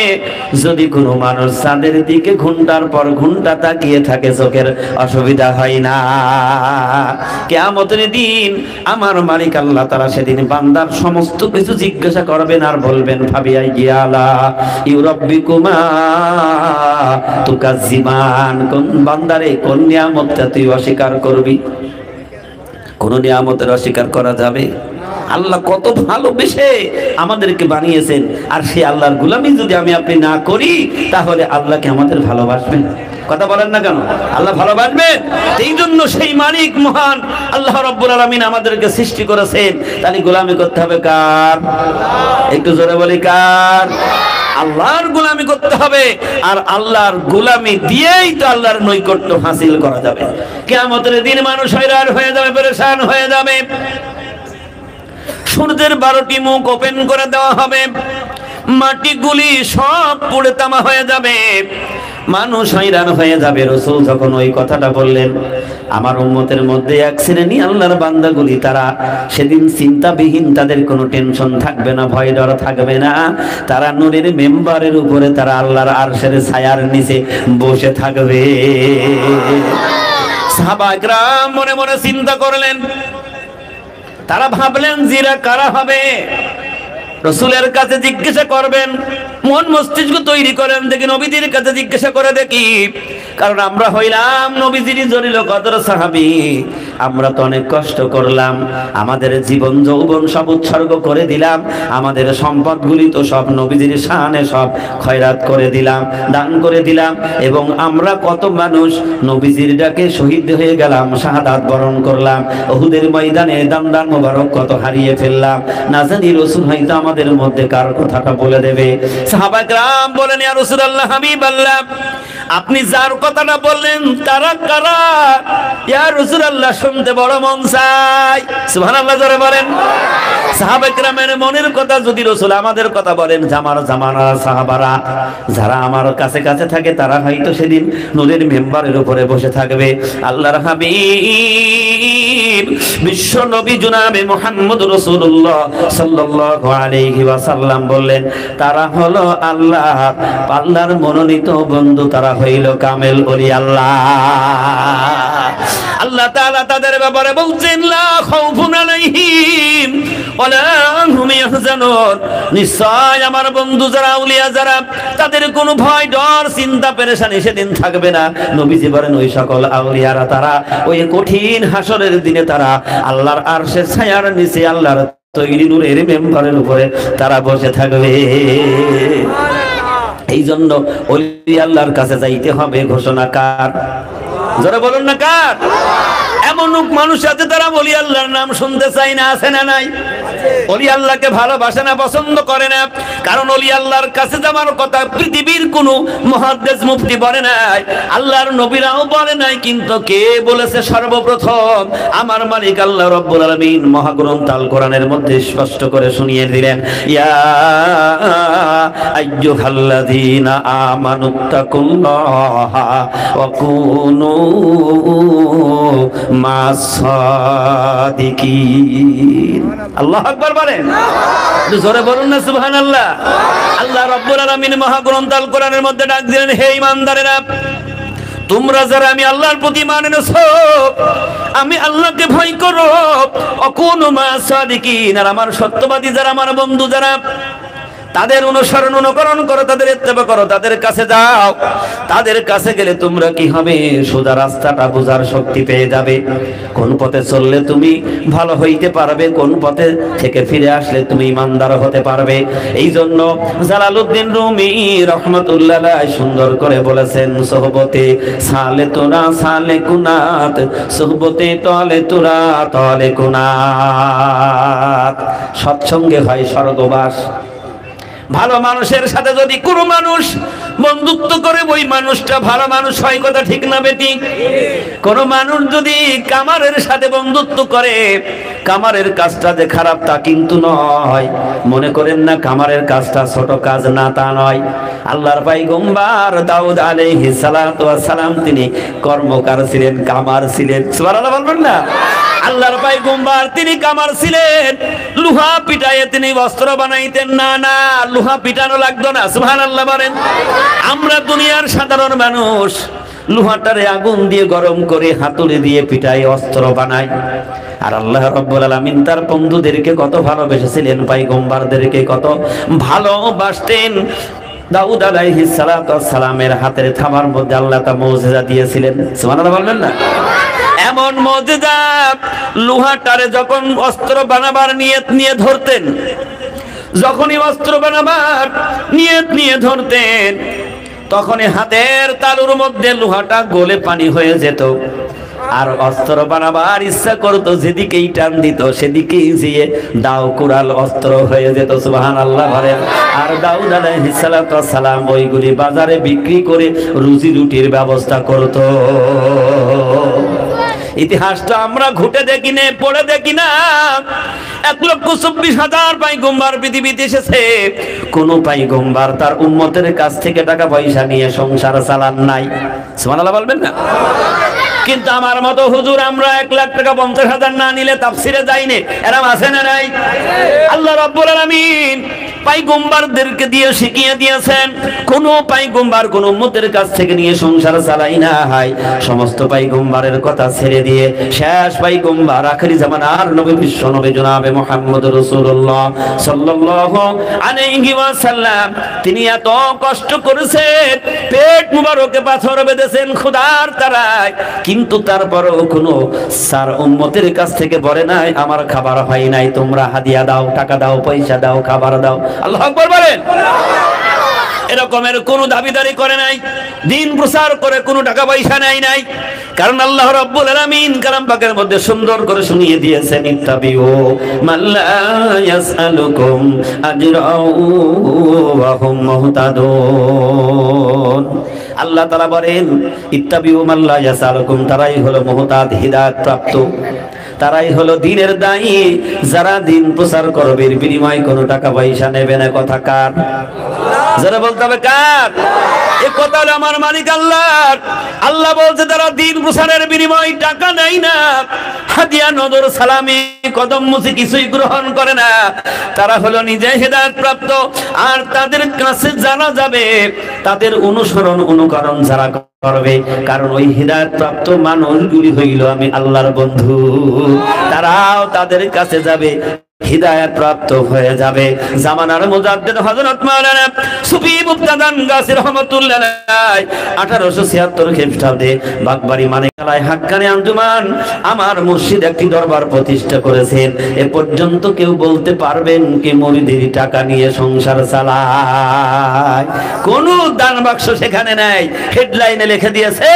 যদি কোনো মানুষ চাঁদের দিকে ঘন্টার পর ঘন্টা তাকিয়ে থাকে চোখের অসুবিধা হয় না। কিয়ামতের দিন আমার মালিক আল্লাহ তাআলা সেদিন বান্দার সমস্ত কিছু জিজ্ঞাসা করবেন আর বলবেন, ফাবিআই গিয়ালা ইউরাব্বিকুমা তুকাজ্জিমান, কোন বান্দারে কোন নিয়ামতটা তুই অস্বীকার করবি? কোন নিয়ামতের অস্বীকার করা যাবে? আল্লাহ কত ভালোবেসে আমাদেরকে বানিয়েছেন, আর সেই আল্লাহর গোলামি যদি আমি আপনি না করি, তাহলে আল্লাহকে আমাদের ভালোবাসবেন? কথা বলেন না কেন? আল্লাহ ভালোবাসবেন। এই জন্য সেই মালিক মহান আল্লাহ রাব্বুল আলামিন আমাদেরকে সৃষ্টি করেছেন। তাহলে গোলামি করতে হবে কার? একটু জোরে বলি কার? আল্লাহর গোলামি করতে হবে, আর আল্লাহর গোলামি দিয়েই তো আল্লাহর নৈকট্য হাসিল করা যাবে। কিয়ামতের দিন মানুষ হয়রান হয়ে যাবে, পেরেশান হয়ে যাবে। সূর্যের 12টি মুখ ওপেন করে দেওয়া হবে, মাটিগুলি সব পুড়ে তামা হয়ে যাবে, মানুষ হয়রান হয়ে যাবে। রাসূল যখন ওই কথাটা বললেন, আমার উম্মতের মধ্যে এক শ্রেণী আল্লাহর বান্দাগুলি, তারা সেদিন চিন্তাবিহীন, তাদের কোনো টেনশন থাকবে না, ভয় ডর থাকবে না। তারা নূরের মেম্বারের উপরে, তারা আল্লাহর আরশের ছায়ার নিচে বসে থাকবে। সাহাবায়ে কেরাম মনে মনে চিন্তা করলেন, তারা ভাবলেন জিরা কারা হবে? রাসূলের কাছে জিজ্ঞাসা করবেন, মন মস্তিষ্ক তৈরি করেন, দেখি নবীজির কাছে জিজ্ঞাসা করে দেখি। কারণ আমরা হইলাম নবীজির জলিল কদর সাহাবী, আমরা তো অনেক কষ্ট করলাম, আমাদের জীবন যৌবন সব উৎসর্গ করে দিলাম, আমাদের সম্পদগুলি তো সব নবীজির শানে সব খয়রাত করে দিলাম, দান করে দিলাম, এবং আমরা কত মানুষ নবীজির ডাকে শহীদ হয়ে গেলাম, শাহাদাত বরণ করলাম, উহুদের ময়দানে দান মোবারক কত হারিয়ে ফেললাম। না জানি রাসূল হয়তো আমাদের মধ্যে কার কথাটা বলে দেবে। সাহাবায়ে কেরাম বলেন, ইয়া রাসূলুল্লাহ, হাবিবাল্লাহ, আপনি যার কথাটা বললেন তারা কারা? ইয়া রাসূলুল্লাহ, শুনতে বড় মন চাই। সুবহানাল্লাহ জোরে বলেন। সাহাবায়ে কেরামের মনের কথা যদি রাসূল আমাদের কথা বলেন, জামার জামানার সাহাবারা যারা আমার কাছে কাছে থাকে, তারা হয়তো সেদিন নূরের মেম্বারের উপরে বসে থাকবে। আল্লাহর হাবিব বিশ্ব নবী জনাবে মুহাম্মদ রাসূলুল্লাহ সাল্লাল্লাহু আলাইহি ওয়াসাল্লাম বললেন, তারা হলো আল্লাহর মনোনীত বন্ধু, তারা হইল কামেল ওলি আল্লাহ। আল্লাহ তাআলা তাদের ব্যাপারে বলছেন, লা খাউফুন আলাইহিম ওয়ালা হুম ইয়াহজানুন, নিশ্চয় আমার বন্ধু যারা, আউলিয়া যারা, তাদের কোনো ভয় ডর চিন্তা পেরেশানি সেদিন থাকবে না। নবীজি বলেন, ওই সকল আউলিয়ারা তারা ওই কঠিন হাসরের দিনে তারা আল্লাহর আরশের ছায়ার নিচে আল্লাহর তৈরি নূরের মেম্বারের উপরে তারা বসে থাকবে। এই জন্য ওলি আল্লাহর কাছে যাইতে হবে। ঘোষণা কার? জোরে বলুন না কার? এমন মানুষ আছে তারা ওলি আল্লাহর নাম শুনতে চায় না, আছে না নাই? ওলি আল্লাহকে ভালোবাসে না, পছন্দ করে না। কারণ ওলি আল্লাহর কাছে যাওয়ার কথা পৃথিবীর কোন মুহাদ্দিস মুফতি বলে নাই, আল্লাহর নবীরাও বলে নাই, কিন্তু কে বলেছে সর্বপ্রথম? আমার মালিক আল্লাহ রাব্বুল আলামিন মহাগ্রন্থ আল কোরআনের মধ্যে স্পষ্ট করে শুনিয়ে দিলেন, ইয়া আইয়ুহাল্লাযীনা আমানুত্তাকুল্লাহা ওয়া কুনু মাসাদিকিন। আল্লাহু আকবার বলেন, জোরে বলুন না সুবহানাল্লাহ। আল্লাহ রাব্বুল আলামিন মহাগ্রন্থ আল কোরআনের মধ্যে ডাক দিলেন, হে ঈমানদারেরা, তোমরা যারা আমি আল্লাহর প্রতি ঈমান এনেছো, আমি আল্লাহকে ভয় করো, অকুনু মা সাদিকিন, আর আমার সত্যবাদী যারা, আমার বন্ধু যারা, তাদের অনুসরণ অনুকরণ করো, তাদের ইত্তেবা করো, তাদের কাছে যাও। তাদের কাছে গেলে তোমরা কি হবে? সোজা রাস্তাটা বোঝার শক্তি পেয়ে যাবে। কোন পথে চললে তুমি ভালো হইতে পারবে, কোন পথে থেকে ফিরে আসলে তুমি ইমানদার হতে পারবে। এই জন্য জালালউদ্দিন রুমি রহমাতুল্লাহ আলাইহি সুন্দর করে বলেছেন, সোহবতে সালে তোরা সালে কুনাত, সোহবতে তলে তোরা তলে কুনাত। সৎসঙ্গে হয় স্বর্গবাস। ভালো মানুষের সাথে যদি কোনো মানুষ বন্ধুত্ব করে, ওই মানুষটা ভালো মানুষ হয়, কথা ঠিক না বেটি? কোন মানুষ যদি কামারের সাথে বন্ধুত্ব করে, কামারের কাজটা যে খারাপ তা কিন্তু নয়। মনে করেন না কামারের কাজটা ছোট কাজ, না তা নয়। আল্লাহর পয়গম্বর দাউদ আলাইহিস সালাতু ওয়াস সালাম তিনি কর্মকার ছিলেন, কামার ছিলেন। সুবহানাল্লাহ বলবেন না? আল্লাহর পয়গম্বর তিনি কামার ছিলেন, লোহা পিটায়ে তিনি বস্ত্র বানাইতেন। না না, লোহা পিটানো লাগতো না। সুবহানাল্লাহ বলেন। আমরা দুনিয়ার সাধারণ মানুষ লোহাটারে আগুন দিয়ে গরম করে হাতুড়ি দিয়ে পিটাই অস্ত্র বানাই। আর আল্লাহ রাব্বুল আলামিন তার বন্ধুদেরকে কত ভালোবেসেছিলেন, পয়গম্বরদেরকে কত ভালোবাসতেন। দাউদ আলাইহিস সালাতু ওয়াস সালামের হাতের থামার মধ্যে আল্লাহ তা মুজিজা দিয়েছিলেন। সুবহানাল্লাহ বলবেন না? এমন মুজিজা, লোহাটারে যখন অস্ত্র বানাবার নিয়ত নিয়ে ধরতেন, যখনই অস্ত্র বানাবার নিয়ত নিয়ে ধরতেন, তখনই হাতের তালুর মধ্যে লোহাটা গলে পানি হয়ে যেত। আর অস্ত্র বানাবার ইচ্ছা করতো, যেদিকেই টান দিত সেদিকেই যেয়ে দাও কুড়াল অস্ত্র হয়ে যেত। সুবহানাল্লাহ বলেন। আর দাউদ আলাইহিস সালাতু ওয়াস সালাম ওইগুলি বাজারে বিক্রি করে রুজি রুটির ব্যবস্থা করত। ইতিহাসটা আমরা ঘুটে দেখি না, পড়ে দেখি না। 1,24,000 পয়গম্বর পৃথিবীতে এসেছে, কোন পয়গম্বর তার উম্মতের কাছ থেকে টাকা পয়সা নিয়ে সংসার চালান নাই। সুবহানাল্লাহ বলবেন না? কিন্তু আমার মতো হুজুর আমরা 1,00,000 টাকা 50,000 না নিলে তাফসিরে যাইনি, এরকম আছে না নাই? আল্লাহ রাব্বুল আলামিন পয়গম্বরদেরকে দিয়ে শিখিয়ে দিয়েছেন, কোন পয়গম্বর কোন উম্মতের কাছ থেকে নিয়ে সংসার চালাই না হয়। সমস্ত পয়গম্বরের কথা ছেড়ে দিয়ে শেষ পয়গম্বর আখেরি জামানার নবী বিশ্ব নবী জনাবে মুহাম্মদ রাসূলুল্লাহ সাল্লাল্লাহু আলাইহি ওয়াসাল্লাম তিনি এত কষ্ট করেছেন, পেট মুবারকে পাথর বেঁধেছেন ক্ষুধার তাড়ায়, কিন্তু তারপরও কোন সার উম্মতের কাছ থেকে বলে নাই আমার খাবার হয় নাই, তোমরা হাদিয়া দাও, টাকা দাও, পয়সা দাও, খাবার দাও। আল্লাহু আকবার বলেন। এরকমের কোন দাবিদারি করে নাই, দিন প্রচার করে কোনো টাকা পয়সা নেয় নাই। কারণ আল্লাহ রাব্বুল আলামিন কালাম পাকের মধ্যে সুন্দর করে শুনিয়ে দিয়েছেন, ইত্তাবিউ মাল্লা ইয়াসআলুকুম আজরাউ ওয়া হুম মুহতাদুন। আল্লাহ তাআলা বলেন, ইত্তাবিউ মাল্লা ইয়াসআলুকুম, তারাই হলো মুহতাদ, হিদায়াত প্রাপ্ত, তারাই হলো দ্বীনের দায়ী, যারা দ্বীন প্রচার করবে, বিনিময়ে কোনো টাকা পয়সা নেবে না। কথা কার? যারা বলতে হবে কার? এই কথা হলো আমার মালিক আল্লাহ। আল্লাহ বলছে তারা দ্বীন প্রচারের বিনিময়ে টাকা নেয় না, হাদিয়া, নজর, সালামি, কদম মুছি কিছুই গ্রহণ করে না। তারা হলো নিজে হিদায়াত প্রাপ্ত। আর তাদের কাছে জানা যাবে, তাদের অনুসরণ অনুকরণ যারা করবে, কারণ ওই হিদায়াত প্রাপ্ত মানুষগুলি হইল আমি আল্লাহর বন্ধু, তারাও তাদের কাছে যাবে, হিদায়াত প্রাপ্ত হয়ে যাবে। জামানার মুজাদ্দিদ হযরত মাওলানা সুফি মুফতাদান গাসি রাহমাতুল্লাহ আলাইহি 1876 খ্রিস্টাব্দে বাগবাড়ি মানিকালায় হাক্কানি আঞ্জুমান আমার মুর্শিদ একটি দরবার প্রতিষ্ঠা করেছেন। এ পর্যন্ত কেউ বলতে পারবেন কি মুরিদের টাকা নিয়ে সংসার চালায়? কোন দান বাক্স সেখানে নাই, হেডলাইনে লিখে দিয়েছে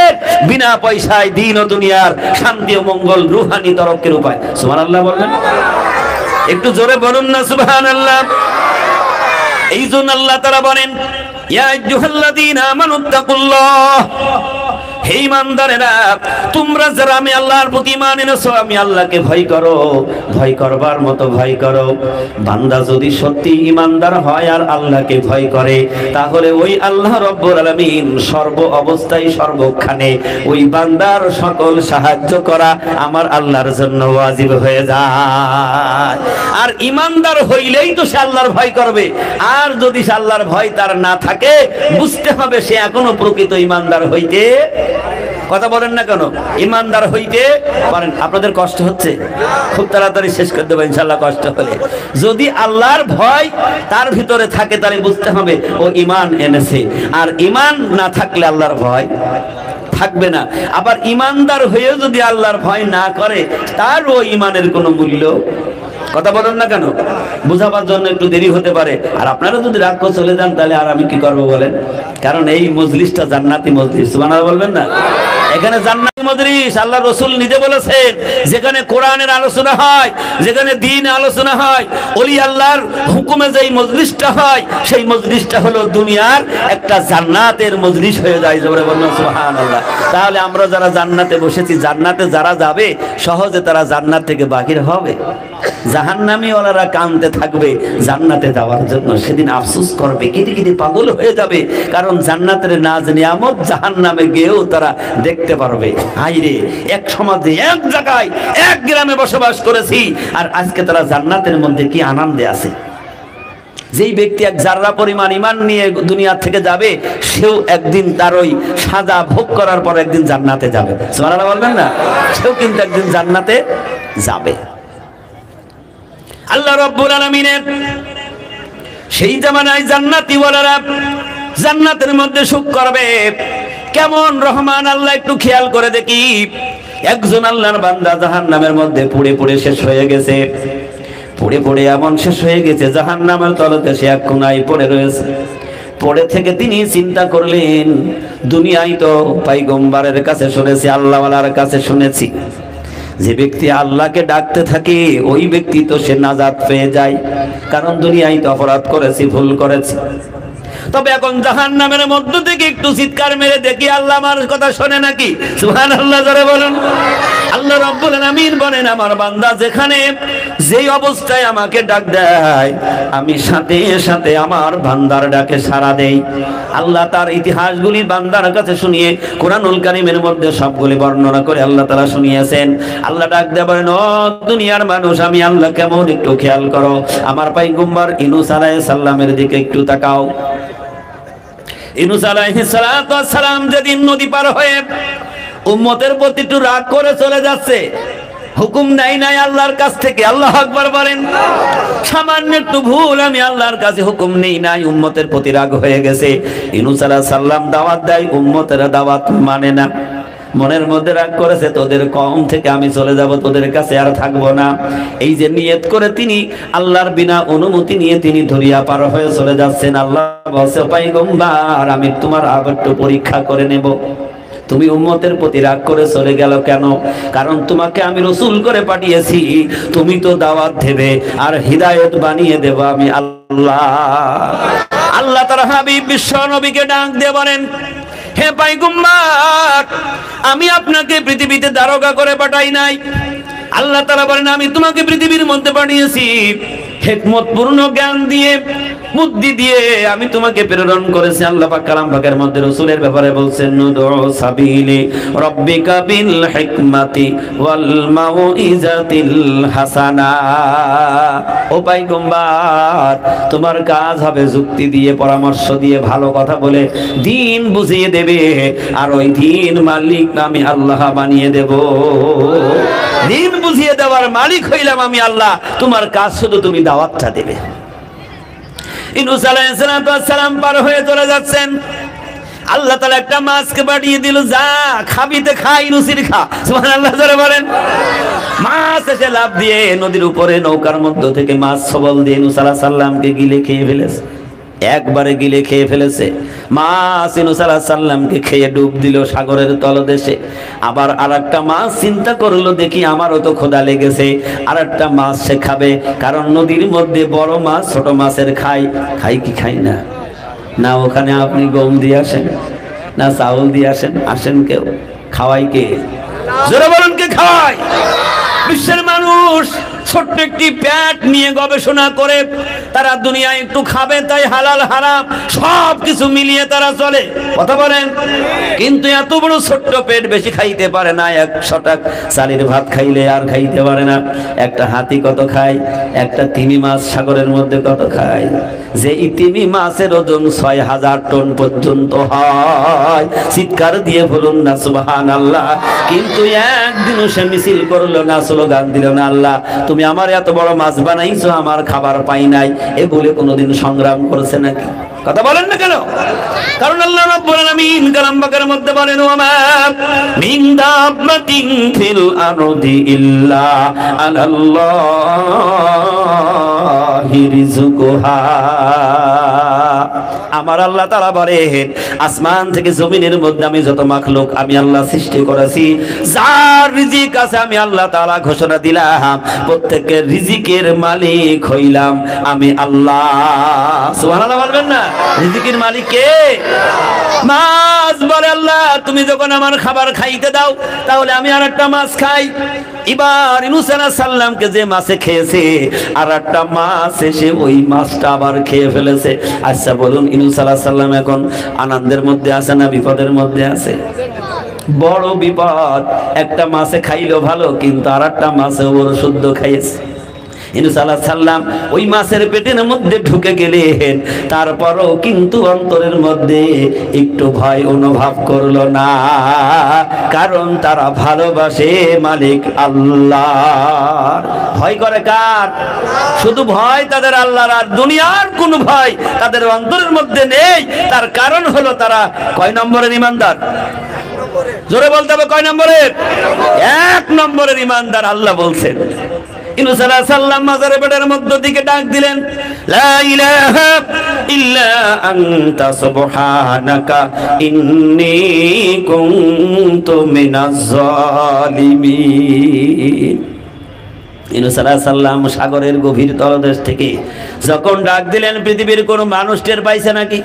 বিনা পয়সায় দ্বীন ও দুনিয়ার শান্তি ও মঙ্গল রূহানি তরক্কের উপায়। সুবহানাল্লাহ বলবেন। একটু জোরে বলুন না সুবহানাল্লাহ। এই জন্য আল্লাহ তাআলা বলেন, ইয়া আইয়ুহাল্লাযীনা আমানুত্তাকুল্লাহ, হে ঈমানদারেরা তোমরা যারা আমি আল্লাহর প্রতি ঈমান এনেছো, আমি আল্লাহকে ভয় করো, ভয় করবার মতো ভয় করো। বান্দা যদি সত্যি ঈমানদার হয় আর আল্লাহকে ভয় করে, তাহলে ওই আল্লাহ রাব্বুল আলামিন সর্ব অবস্থায় সর্বক্ষণে ওই বান্দার সকল সাহায্য করা আমার আল্লাহর জন্য ওয়াজিব হয়ে যায়। আর ঈমানদার হইলেই তো সে আল্লাহর ভয় করবে। আর যদি সে আল্লাহর ভয় তার না থাকে, বুঝতে হবে সে এখনো প্রকৃত ঈমানদার হইতে কথা বলেন না কেন? ইমানদার হইতে পারেন। আপনাদের কষ্ট হচ্ছে, খুব তাড়াতাড়ি শেষ করে দেবো ইনশাল্লাহ কষ্ট হলে। যদি আল্লাহর ভয় তার ভিতরে থাকে তাহলে বুঝতে হবে ও ঈমান এনেছে। আর ঈমান না থাকলে আল্লাহর ভয় থাকবে না। আবার ঈমানদার হয়েও যদি আল্লাহর ভয় না করে তার ও ঈমানের কোনো মূল্য। কথা বলেন না কেন? বুঝাবার জন্য একটু দেরি হতে পারে। আর আপনারা যদি রাগ করে চলে যান তাহলে আর আমি কি করবো বলেন? কারণ এই মজলিসটা জান্নাতি মজলিস। সুবহানাল্লাহ বলবেন না? এখানে জান্নাতি মজলিস। আল্লাহ রাসূল নিজে বলেছেন, যেখানে কোরআনের আলোচনা হয়, যেখানে দ্বীন আলোচনা হয়, ওলি আল্লাহর হুকুমে যেই মজলিসটা হয়, সেই মজলিসটা হলো দুনিয়ার একটা জান্নাতের মজলিস হয়ে যায়। জোরে বলুন সুবহানাল্লাহ। তাহলে আমরা যারা জান্নাতে বসেছি, জান্নাতে যারা যাবে সহজে তারা জান্নাত থেকে বাহির হবে। জাহান্নামী ওনারা কাঁদতে থাকবে জান্নাতে যাওয়ার জন্য, সেদিন আফসোস করবে, কেটে কেটে পাগল হয়ে যাবে। কারণ জান্নাতের নাজ নিয়ামত জাহান্নামে গিয়েও তারা দেখতে পারবে। হায়রে, এক সমাজে এক জায়গায় এক গ্রামে বসবাস করেছি, আর আজকে তারা জান্নাতের মধ্যে কি আনন্দে আছে। যেই ব্যক্তি এক জাররা পরিমাণ ঈমান নিয়ে দুনিয়া থেকে যাবে, সেও একদিন তার ওই সাজা ভোগ করার পর একদিন জান্নাতে যাবে। সুবহানাল্লাহ বলবেন না? সেও কিন্তু একদিন জান্নাতে যাবে। আল্লাহ রাব্বুল আলামিনের সেই জামানায় জান্নাতি ওয়ালারা জান্নাতের মধ্যে সুখ করবে। কেমন রহমান আল্লাহ একটু খেয়াল করে দেখি। একজন আল্লাহর বান্দা জাহান্নামের মধ্যে পুড়ে পুড়ে শেষ হয়ে গেছে। পুড়ে পুড়ে এমন শেষ হয়ে গেছে জাহান্নামের তলতে সে এক কোণায় পড়ে রয়েছে। পড়ে থেকে তিনি চিন্তা করলেন, দুনিয়ায় তো পয়গম্বরের কাছে শুনেছি, আল্লাহওয়ালার কাছে শুনেছি, যে ব্যক্তি আল্লাহকে ডাকতে থাকে ওই ব্যক্তি তো সে নাজাত পেয়ে যায়। কারণ দুনিয়ায় তো অপরাধ করেছি, ভুল করেছি। তবে এখন জাহান্নামের মধ্য থেকে একটু চিৎকার মেরে দেখি আল্লাহ আমার কথা শোনে নাকি। সুবহানাল্লাহ জোরে বলুন। আল্লাহ রাব্বুল আলামিন বলেন, আমার বান্দা যেখানে যেই অবস্থায় আমাকে ডাক দেয়, আমি সাথে সাথে আমার বান্দার ডাকে সাড়া দেই। আল্লাহ তার ইতিহাসগুলি বান্দার কাছে শুনিয়ে কোরআনুল কারীমের মধ্যে সবগুলি বর্ণনা করে আল্লাহ তাআলা শুনিয়েছেন। আল্লাহ ডাক দেয় বলেন, ও দুনিয়ার মানুষ, আমি আল্লাহ কেমন একটু খেয়াল করো। আমার পয়গম্বর ইউনূস আলাইহিস সালামের দিকে একটু তাকাও। ইউনূস আলাইহিস সালাম যেদিন নদী পার হয়ে উম্মতের প্রতি একটু রাগ করে চলে যাচ্ছে, হুকুম নাই আল্লাহর কাছ থেকে। আল্লাহু আকবার বলেন। সামান্য একটু ভুল, আমি আল্লাহর কাছে হুকুম নেই নাই, উম্মতের প্রতি রাগ হয়ে গেছে। ইউনূস আলাইহিস সালাম দাওয়াত দেয়, উম্মতের দাওয়াত মানে না। মনের মধ্যে রাগ করেছে, তোদের কওম থেকে আমি চলে যাব, তোদের কাছে আর থাকবো না। এই যে নিয়ত করে তিনি আল্লাহর বিনা অনুমতি নিয়ে তিনি দরিয়া পার হয়ে চলে যাচ্ছেন। আল্লাহ বলছে, পয়গম্বর আমি তোমার আবার একটু পরীক্ষা করে নেব। তুমি উম্মতের প্রতি রাগ করে চলে গেল কেন? কারণ তোমাকে আমি রাসূল করে পাঠিয়েছি, তুমি তো দাওয়াত দেবে আর হিদায়াত বানিয়ে দেব আমি আল্লাহ। আল্লাহ তার হাবিব বিশ্ব নবীকে ডাক দিয়ে বলেন, হে পয়গম্বর, আমি আপনাকে পৃথিবীতে দারোগা করে পাঠাই নাই। আল্লাহ তাআলা বলেন, আমি তোমাকে পৃথিবীর মধ্যে পাঠিয়েছি হিকমতপূর্ণ জ্ঞান দিয়ে, বুদ্ধি দিয়ে আমি তোমাকে প্রেরণ করেছি। আল্লাহ পাক কালাম পাকের মধ্যে রাসূলের ব্যাপারে বলছেন, নুদউ সাবিলি রাব্বিকা বিল হিকমাতি ওয়াল মাউইজাতিল হাসানা। ও পয়গম্বর, তোমার কাজ হবে যুক্তি দিয়ে, পরামর্শ দিয়ে, ভালো কথা বলে দ্বীন বুঝিয়ে দেবে। আর ওই দ্বীন মালিক আমি আল্লাহ বানিয়ে দেব। দ্বীন বুঝিয়ে দেওয়ার মালিক হইলাম আমি আল্লাহ। তোমার কাজ শুধু তুমি দাওয়াতটা দেবে। ইউনূস আলাইহিস সালাম পার হয়ে চলে যাচ্ছেন। আল্লাহ তাআলা একটা মাছকে পাঠিয়ে দিল, যা খাবিতে খা, ইউনূসের খা। সুবহানাল্লাহ জোরে বলেন। মাছ এসে লাফ দিয়ে নদীর উপরে নৌকার মধ্য থেকে মাছ সবল দিয়ে ইউনূস আলাইহিস সালামকে গিলে খেয়ে ফেলেছে। একবারে গিলে খেয়ে ফেলেছে। মাছ ইউনূস আলাইহিস সালামকে খেয়ে ডুব দিল সাগরের তলদেশে। আবার আরেকটা মাছ চিন্তা করলো, দেখি আমারও তো ক্ষুধা লেগেছে, আরেকটা মাছ সে খাবে। কারণ নদীর মধ্যে বড় মাছ ছোট মাছের খাই কি খাই না? না ওখানে আপনি গম দিয়ে আসেন, না চাউল দিয়ে আসেন, আসেন কেউ খাওয়াই কে? জোরে বলুন, কে খাওয়ায়? বিশ্বের মানুষ ছোট্ট একটি পেট নিয়ে গবেষণা করে তারা দুনিয়ায় একটু খাবে, তাই হালাল হারাম সব কিছু মিলিয়ে তারা চলে, কথা বলেন। কিন্তু এত বড় ছোট্ট পেট বেশি খাইতে পারে না, 100 টাকা চালের ভাত খাইলে আর খাইতে পারে না। একটা হাতি কত খায়, একটা তিমি মাছ সাগরের মধ্যে কত খায়, যে তিমি মাছের ওজন 6000 টন পর্যন্ত হয়। চিৎকার দিয়ে বলুন না সুবহানাল্লাহ। কিন্তু একদিনও সে মিছিল করলো না, স্লোগান দিল না, আল্লাহ তুমি আমার এত বড় মাছ বানাইছো, আমার খাবার পাই নাই, এ বলে কোনোদিন সংগ্রাম করেছে নাকি? কথা বলেন না কেন? কারণ আল্লাহ রাব্বুল আলামিন কালাম পাকের মধ্যে বলেন, ওয়া মিন দাব্বাতিন ফিল আরদি ইল্লা আলাল্লাহি রিজকুহা। আমার আল্লাহ তাআলা বলেন, আসমান থেকে জমিনের মধ্যে আমি যত মাখলুক আমি আল্লাহ সৃষ্টি করেছি, যার রিজিক আছে আমি আল্লাহ তাআলা ঘোষণা দিলাম, প্রত্যেকের রিজিকের মালিক হইলাম আমি আল্লাহ। সুবহানাল্লাহ বলবেন না? রিজিকের মালিক কে? মাছ বলে, আল্লাহ তুমি যখন আমার খাবার খাইতে দাও তাহলে আমি আর একটা মাছ খাই। এবার ইউনূস আলাইহিস সালামকে যে মাছে খেয়েছে, আর একটা মাছ এসে ওই মাছটা আবার খেয়ে ফেলেছে। আচ্ছা বলুন, ইউনূস আলাইহিস সালাম এখন আনন্দের মধ্যে আছে না বিপদের মধ্যে আছে? বড় বিপদ। একটা মাছে খাইলো ভালো, কিন্তু আর একটা মাছে বড় শুদ্ধ খাইয়েছে। ইউনূস আলাইহিস সালাম ওই মাছের পেটের মধ্যে ঢুকে গেলেন, তারপরও কিন্তু অন্তরের মধ্যে একটু ভয় অনুভব করলো না, কারণ তারা ভালোবাসে মালিক আল্লাহ। ভয় করে কার? শুধু ভয় তাদের আল্লাহর, আর দুনিয়ার কোন ভয় তাদের অন্তরের মধ্যে নেই। তার কারণ হলো তারা কয় নম্বরের ইমানদার? জোরে বলতে হবে, কয় নম্বরের? 1 নম্বরের ইমানদার। আল্লাহ বলছেন, ইউনূস আলাইহিস সালাম মাজারের পেটের মধ্য থেকে ডাক দিলেন, লা ইলাহা ইল্লা আনতা সুবহানাকা ইন্নী কুনতু মিনাজ জালিমিন। ইউনূস আলাইহিস সালাম সাগরের গভীর তলদেশ থেকে যখন ডাক দিলেন, পৃথিবীর কোন মানুষ টের পাইছে নাকি?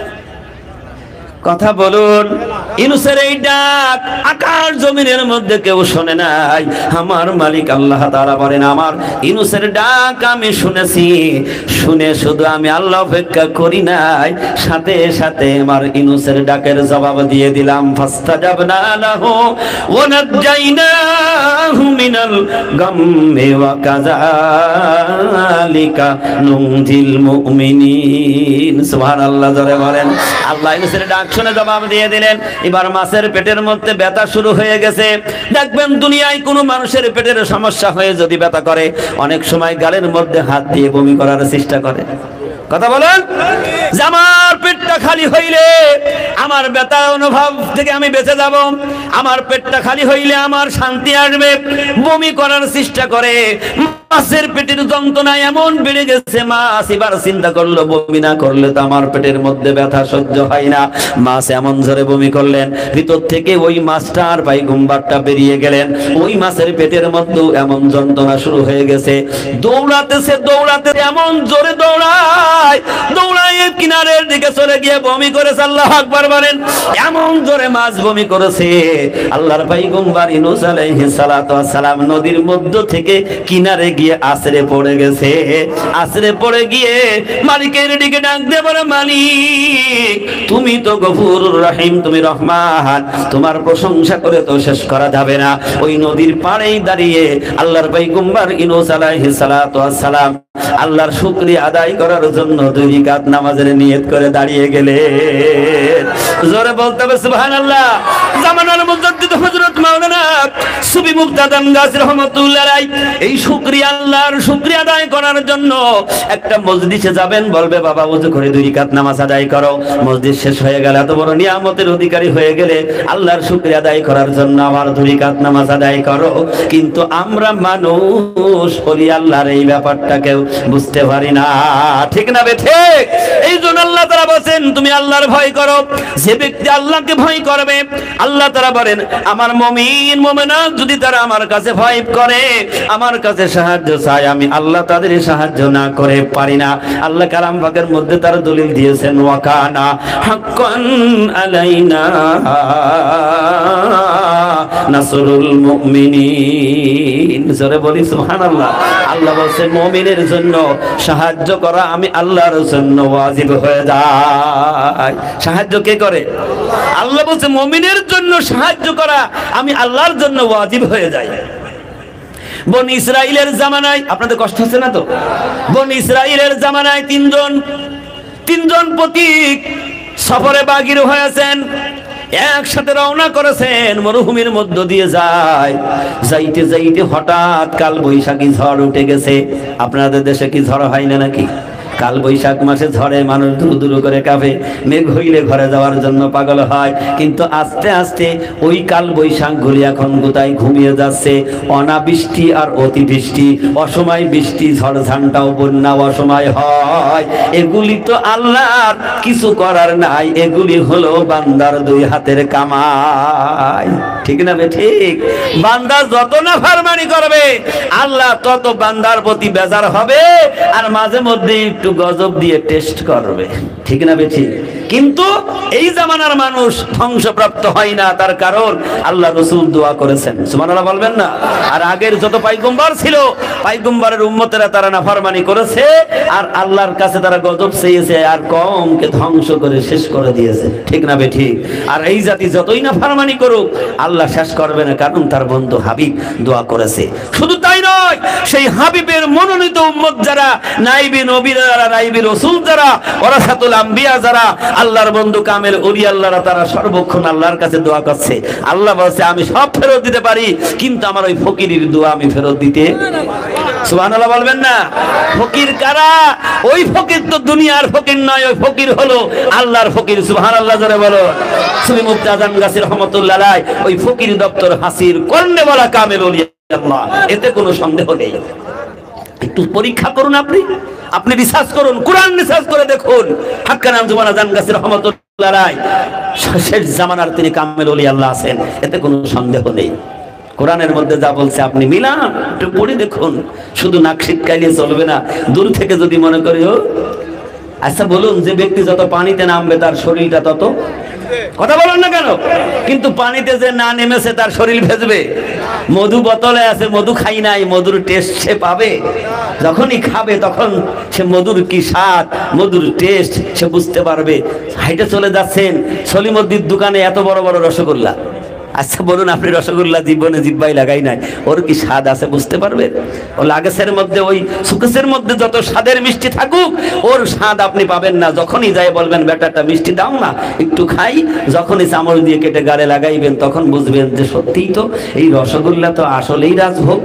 কথা বলুন। ইউনূসের এই ডাক আকাশ জমিনের মধ্যে কেউ শোনে নাই। আমার মালিক আল্লাহ তাআলা বলেন, আমার ইউনূসের ডাক আমি শুনেছি, শুনে শুধু আমি আল্লাহ অপেক্ষা করি নাই, সাথে সাথে আমার ইউনূসের ডাকের জবাব দিয়ে দিলাম। ফাস্তাজাবনা লাহু ওয়া নাজাইনাহু মিনাল গাম্মি ওয়া কাযালিকা নুনজিল মুমিনিন। সুবহানাল্লাহ জোরে বলেন। আল্লাহ ইউনূসের ডাক শুনে জবাব দিয়ে দিলেন। এবার মাছের পেটের মধ্যে ব্যথা শুরু হয়ে গেছে। দেখবেন দুনিয়ায় কোনো মানুষের পেটের সমস্যা হয়ে যদি ব্যথা করে, অনেক সময় গালের মধ্যে হাত দিয়ে বমি করার চেষ্টা করে। কথা বলেন। আমার পেটটা খালি হইলে আমার ব্যথা অনুভব থেকে আমি বেঁচে যাব, আমার পেটটা খালি হইলে আমার শান্তি আসবে, বমি করার চেষ্টা করে। মাছের পেটের যন্ত্রণা এমন বেড়ে গেছে, মাছ এবার চিন্তা করলো বমি না করলে তো আমার পেটের মধ্যে ব্যথা সহ্য হয় না। মাছ এমন জোরে বমি করলেন, ভিতর থেকে ওই মাছটার পায়খানাটা বেরিয়ে গেলেন। ওই মাছের পেটের মধ্যে এমন যন্ত্রণা শুরু হয়ে গেছে, দৌড়াতেছে দৌড়াতে এমন জোরে দৌড়ায়, দৌড়ায় কিনারের দিকে চলে গিয়ে বমি করেছে। আল্লাহু আকবার বলেন। এমন জোরে মাছ বমি করেছে, আল্লাহর পয়গম্বর ইউনূস আলাইহিস সালাতু ওয়াস সালাম নদীর মধ্য থেকে কিনারে গিয়ে আছড়ে পড়ে গেছে। আছড়ে পড়ে গিয়ে মালিকের দিকে ডাক দিয়ে বলে, মালিক তুমি তো গফুরুর রহিম, তুমি রহমান, তোমার প্রশংসা করে তো শেষ করা যাবে না। ওই নদীর পাড়েই দাঁড়িয়ে আল্লাহর পয়গম্বর ইউনূস আলাইহিস সালাতু ওয়াস সালাম আল্লাহর শুকরিয়া আদায় করার জন্য 2 রাকাত নামাজের নিয়ত করে দাঁড়িয়ে গেলেন। জোরে বলতে হবে সুবহানাল্লাহ। জামানার মুজাদ্দিদ হযরত মাওলানা সুফি মুক্তাদাম গাজী রাহমাতুল্লাহ আলাইহি এই শুকরিয়া, আল্লাহর শুকরিয়া আদায় করার জন্য একটা মসজিদে যাবেন, বলবে বাবা ওযু করে 2 রাকাত নামাজ আদায় করো। মসজিদ শেষ হয়ে গেলে, এত বড় নিয়ামতের অধিকারী হয়ে গেলে আল্লাহর শুকরিয়া আদায় করার জন্য আবার 2 রাকাত নামাজ আদায় করো। কিন্তু আমরা মানুষ বলি আল্লাহর এই ব্যাপারটাকেও বুঝতে পারি না, ঠিক না বেঠে? এই জন্য আল্লাহ তাআলা বলেন তুমি আল্লাহর ভয় করো। যে ব্যক্তি আল্লাহকে ভয় করবে, আল্লাহ তাআলা বলেন আমার মুমিন মুমিনাত যদি তারা আমার কাছে ভয় করে, আমার কাছে সাহায্য চায়, আমি আল্লাহ তাদের সাহায্য না করে পারি না। আল্লাহ কালাম পাকের মধ্যে তার দলিল দিয়েছেন, ওয়া কানা হাক্কান আলাইনা নাসরুল মুমিনিন। জোরে বলি সুবহানাল্লাহ। আল্লাহ বলেন মুমিনের জন্য সাহায্য করা আমি আল্লাহর জন্য ওয়াজিব হয়ে যায়। সাহায্য কে করে? আল্লাহ বলেন মুমিনের জন্য সাহায্য করা আমি আল্লাহর জন্য ওয়াজিব হয়ে যায়। বনি ইসরাইলের জামানায়, আপনাদের কষ্ট হচ্ছে না তো? বনি ইসরাইলের জামানায় তিনজন পথিক সফরে বাগির হয়েছেন, একসাথে রওনা করেছেন, মরুভূমির মধ্য দিয়ে যাইতে যাইতে হঠাৎ কাল বৈশাখী ঝড় উঠে গেছে। আপনাদের দেশে কি ঝড় হয় না নাকি? কাল বৈশাখ মাসে ঝড়ে মানুষ দুরু দুরু করে কাঁপে, মেঘ হইলে ঘরে যাওয়ার জন্য পাগল হয়। কিন্তু আস্তে আস্তে ওই কাল বৈশাখ গুলি এখন গোটায় ঘুমিয়ে যাচ্ছে। অনাবৃষ্টি আর অতিবৃষ্টি, অসময় বৃষ্টি, ঝড় ঝান্ডাও বন্যা অসময় হয়। এগুলি তো আল্লাহর কিছু করার নাই, এগুলি হলো বান্দার দুই হাতের কামাই। ঠিক না বে ঠিক? বান্দা যত না ফারমানি করবে আল্লাহ তত বান্দার প্রতি বেজার হবে, আর মাঝে মধ্যে একটু গজব দিয়ে টেস্ট করবে। ঠিক না বে ঠিক? কিন্তু এই জামানার মানুষ ধ্বংসপ্রাপ্ত হয় না, তার কারণ আল্লাহ রাসূল দোয়া করেছেন। সুবহানাল্লাহ বলবেন না? আর আগের যত পয়গম্বর ছিল, পয়গম্বরের উম্মতেরা তারা নাফরমানি করেছে, আর আল্লাহর কাছে তারা গজব চেয়েছে, আর কওমকে ধ্বংস করে শেষ করে দিয়েছে। ঠিক না বে ঠিক? আর এই জাতি যতই নাফরমানি করুক আল্লাহ শেষ করবে না, কারণ তার বন্ধু হাবিব দোয়া করেছে। শুধু তাই নয়, সেই হাবিবের মনোনীত উম্মত যারা, নাইবি নবী যারা, নাইবি রাসূল যারা, ওয়ারাসাতুল আম্বিয়া যারা, আল্লাহর বন্ধু কামেল ওলি আল্লাহরা, তারা সর্বক্ষণ আল্লাহর কাছে দোয়া করছে। আল্লাহ বলছে আমি সব ফেরত দিতে পারি, কিন্তু আমার ওই ফকিরের দোয়া আমি ফেরত দিতে। সুবহানাল্লাহ বলবেন না? ফকির কারা? ওই ফকির তো দুনিয়ার ফকির নয়, ওই ফকির হলো আল্লাহর ফকির। সুবহানাল্লাহ জোরে বলো। সুফি মুফতি আজম গাছী রাহমাতুল্লাহ আলাইহি ওই ফকির দপ্তর হাসির কর্ণে বলা কামেল ওলি আল্লাহ, এতে কোনো সন্দেহ নেই। একটু পরীক্ষা করুন, আপনি রিসার্চ করুন, কোরআন রিসার্চ করে দেখুন। হাক্কানি আঞ্জুমান আজান গাছী রাহমাতুল্লাহ আলাইহি শেষ জামানার তিনি কামেল ওলি আল্লাহ আছেন, এতে কোনো সন্দেহ নেই। কোরআনের মধ্যে যা বলছে আপনি মিলান, একটু পড়ে দেখুন। শুধু নাক শিটকাইলে চলবে না। দূর থেকে যদি মনে করি ও আচ্ছা, বলুন যে ব্যক্তি যত পানিতে নামবে তার শরীরটা তত, কথা বলুন না কেন? কিন্তু পানিতে যে না নেমেছে তার শরীর ভেজবে। মধু বোতলে আছে, মধু খাই নাই, মধুর টেস্ট সে পাবে। যখনই খাবে তখন সে মধুর কি স্বাদ, মধুর টেস্ট সে বুঝতে পারবে। হাইটে চলে যাচ্ছেন, সলিমুদ্দির দোকানে এত বড় বড় রসগোল্লা। আচ্ছা বলুন, আপনি রসগোল্লা জীবনে জিব্বাই লাগাই নাই, ওর কি স্বাদ আছে বুঝতে পারবেন? ও লাগেসের মধ্যে, ওই সুকেসের মধ্যে যত স্বাদের মিষ্টি থাকুক, ওর স্বাদ আপনি পাবেন না। যখনই যাই বলবেন বেটাটা মিষ্টি দাও না, একটু খাই, যখনই চামচ দিয়ে কেটে গালে লাগাইবেন তখন বুঝবেন যে সত্যিই তো এই রসগোল্লা তো আসলেই রাজভোগ।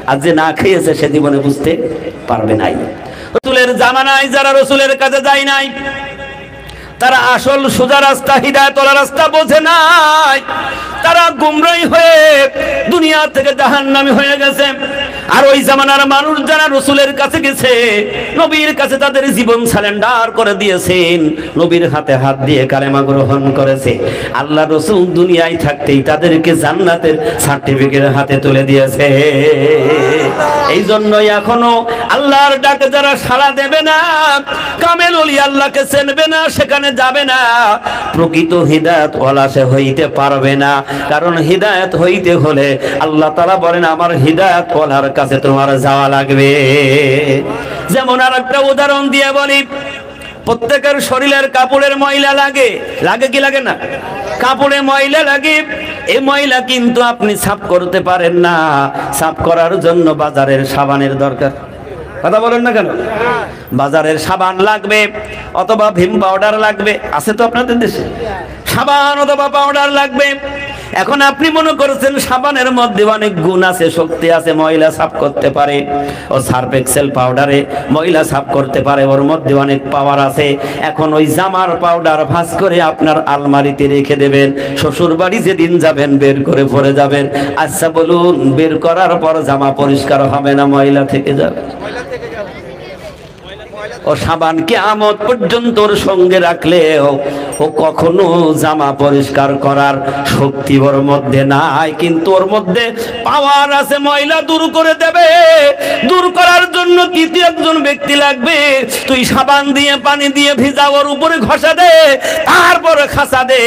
আর যে না খেয়েছে সে জীবনে বুঝতে পারবে নাই। রসুলের জামানায় যারা রসুলের কাছে যায় নাই, তারা আসল সোজা রাস্তা, হিদায়াতুল রাস্তা বোঝে নাই। তারা গুমরাহি হয়ে দুনিয়া থেকে জাহান্নামী হয়ে গেছে। আর ওই জামানার মানুষ যারা রসুলের কাছে গেছে, নবীর কাছে তাদের জীবন সারেন্ডার করে দিয়েছেন, নবীর হাতে হাত দিয়ে কালেমা গ্রহণ করেছে, আল্লাহ রসুল দুনিয়ায় থাকতেই তাদেরকে জান্নাতের সার্টিফিকেট হাতে তুলে দিয়েছে। এই জন্যই এখনো আল্লাহর ডাকে যারা সাড়া দেবে না, কামেল ওলি আল্লাহকে চিনবে না, সেখানে যাবে না, প্রকৃত হিদায়াত ওয়ালা সে হইতে পারবে না। কারণ হিদায়াত হইতে হলে আল্লাহ তাআলা বলেন আমার হিদায়াত ওয়ালার কাছে তোমার যাওয়া লাগবে। যেমন আরেকটা উদাহরণ দিয়ে বলি, প্রত্যেকের শরীরের কাপড়ের ময়লা লাগে, লাগে কি লাগে না? কাপড়ে ময়লা লাগে। এই ময়লা কিন্তু আপনি সাফ করতে পারেন না, সাফ করার জন্য বাজারের সাবানের দরকার। কথা বলেন না কেন? বাজারের সাবান লাগবে, অথবা ভীম পাউডার লাগবে। আছে তো আপনাদের দেশে সাবান অথবা পাউডার লাগবে। এখন আপনি মনে করছেন সাবানের মধ্যে অনেক গুণ আছে, শক্তি আছে, ময়লা সাফ করতে পারে। ও সার্ফ এক্সেল পাউডারে ময়লা সাফ করতে পারে, ওর মধ্যে অনেক পাওয়ার আছে। এখন ওই জামার পাউডার ভাঁজ করে আপনার আলমারিতে রেখে দেবেন, শ্বশুর বাড়ি যেদিন যাবেন বের করে পরে যাবেন। আচ্ছা বলুন, বের করার পর জামা পরিষ্কার হবে না ময়লা থেকে যাবে? ও সাবান কিয়ামত পর্যন্ত ওর সঙ্গে রাখলেও ও কখনো জামা পরিষ্কার করার শক্তি ওর মধ্যে নাই, কিন্তু ওর মধ্যে পাওয়ার আছে, ময়লা দূর করে দেবে। দূর করার জন্য তৃতীয় একজন ব্যক্তি লাগবে। তুই সাবান দিয়ে পানি দিয়ে ভিজা ওর উপরে ঘষা দে, তারপরে খাসা দে,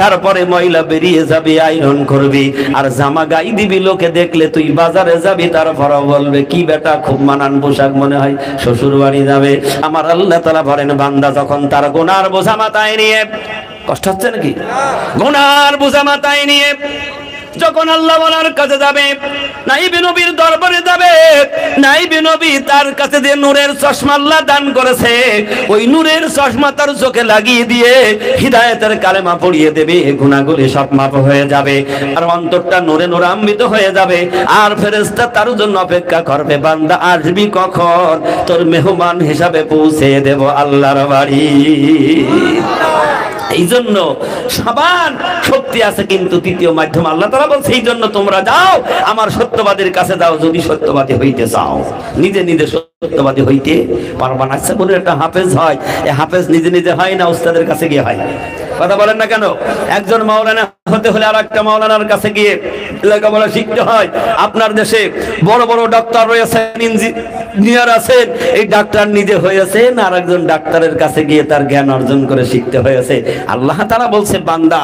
তারপরে ময়লা বেরিয়ে যাবে, আয়রন করবি আর জামা গাই দিবি। লোকে দেখলে তুই বাজারে যাবি, তারপর বলবে কি বেটা খুব মানান পোশাক মনে হয়, শ্বশুর বাড়ি যাবে। আমার আল্লাহ তাআলা বলেন, বান্দা যখন তার গুনার বোঝা মাথায় নিয়ে, কষ্ট হচ্ছে নাকি, গুনার বোঝা মাথায় নিয়ে যখন আল্লাহ ওয়ালার কাছে যাবে, নাইবে নবীর দরবারে যাবে, নাইবে নবী তার কাছে যে নূরের চশমা আল্লাহ দান করেছে, ওই নূরের চশমা তার চোখে লাগিয়ে দিয়ে হিদায়াতের কালেমা পড়িয়ে দেবে, গুনাহগুলি সব মাফ হয়ে যাবে, আর অন্তরটা নূরে নূরান্বিত হয়ে যাবে। আর ফেরেশতা তার জন্য অপেক্ষা করবে, বান্দা আসবি কখন, তোর মেহমান হিসাবে পৌঁছে দেব আল্লাহর বাড়ি। এই জন্য সাবান শক্তি আছে, কিন্তু তৃতীয় মাধ্যম আল্লাহ তাআলা বলছে, এই জন্য তোমরা যাও আমার সত্যবাদীর কাছে যাও, যদি সত্যবাদী হইতে চাও। নিজে নিজে সত্যবাদী হইতে পারবা না। আচ্ছা বলে একটা হাফেজ হয়, এই হাফেজ নিজে নিজে হয় না, উস্তাদের কাছে গিয়ে হয়। কথা বলেন না কেন? একজন মাওলানা হতে হলে আর একটা মাওলানার কাছে গিয়ে লেখাপড়া শিখতে হয়। আপনার দেশে বড় বড় ডাক্তার রয়েছেন, ইঞ্জিনিয়ার আছেন, এই ডাক্তার নিজে হয়েছেন, আর একজন ডাক্তারের কাছে গিয়ে তার জ্ঞান অর্জন করে শিখতে হয়েছে। আল্লাহ তাআলা বলছে, বান্দা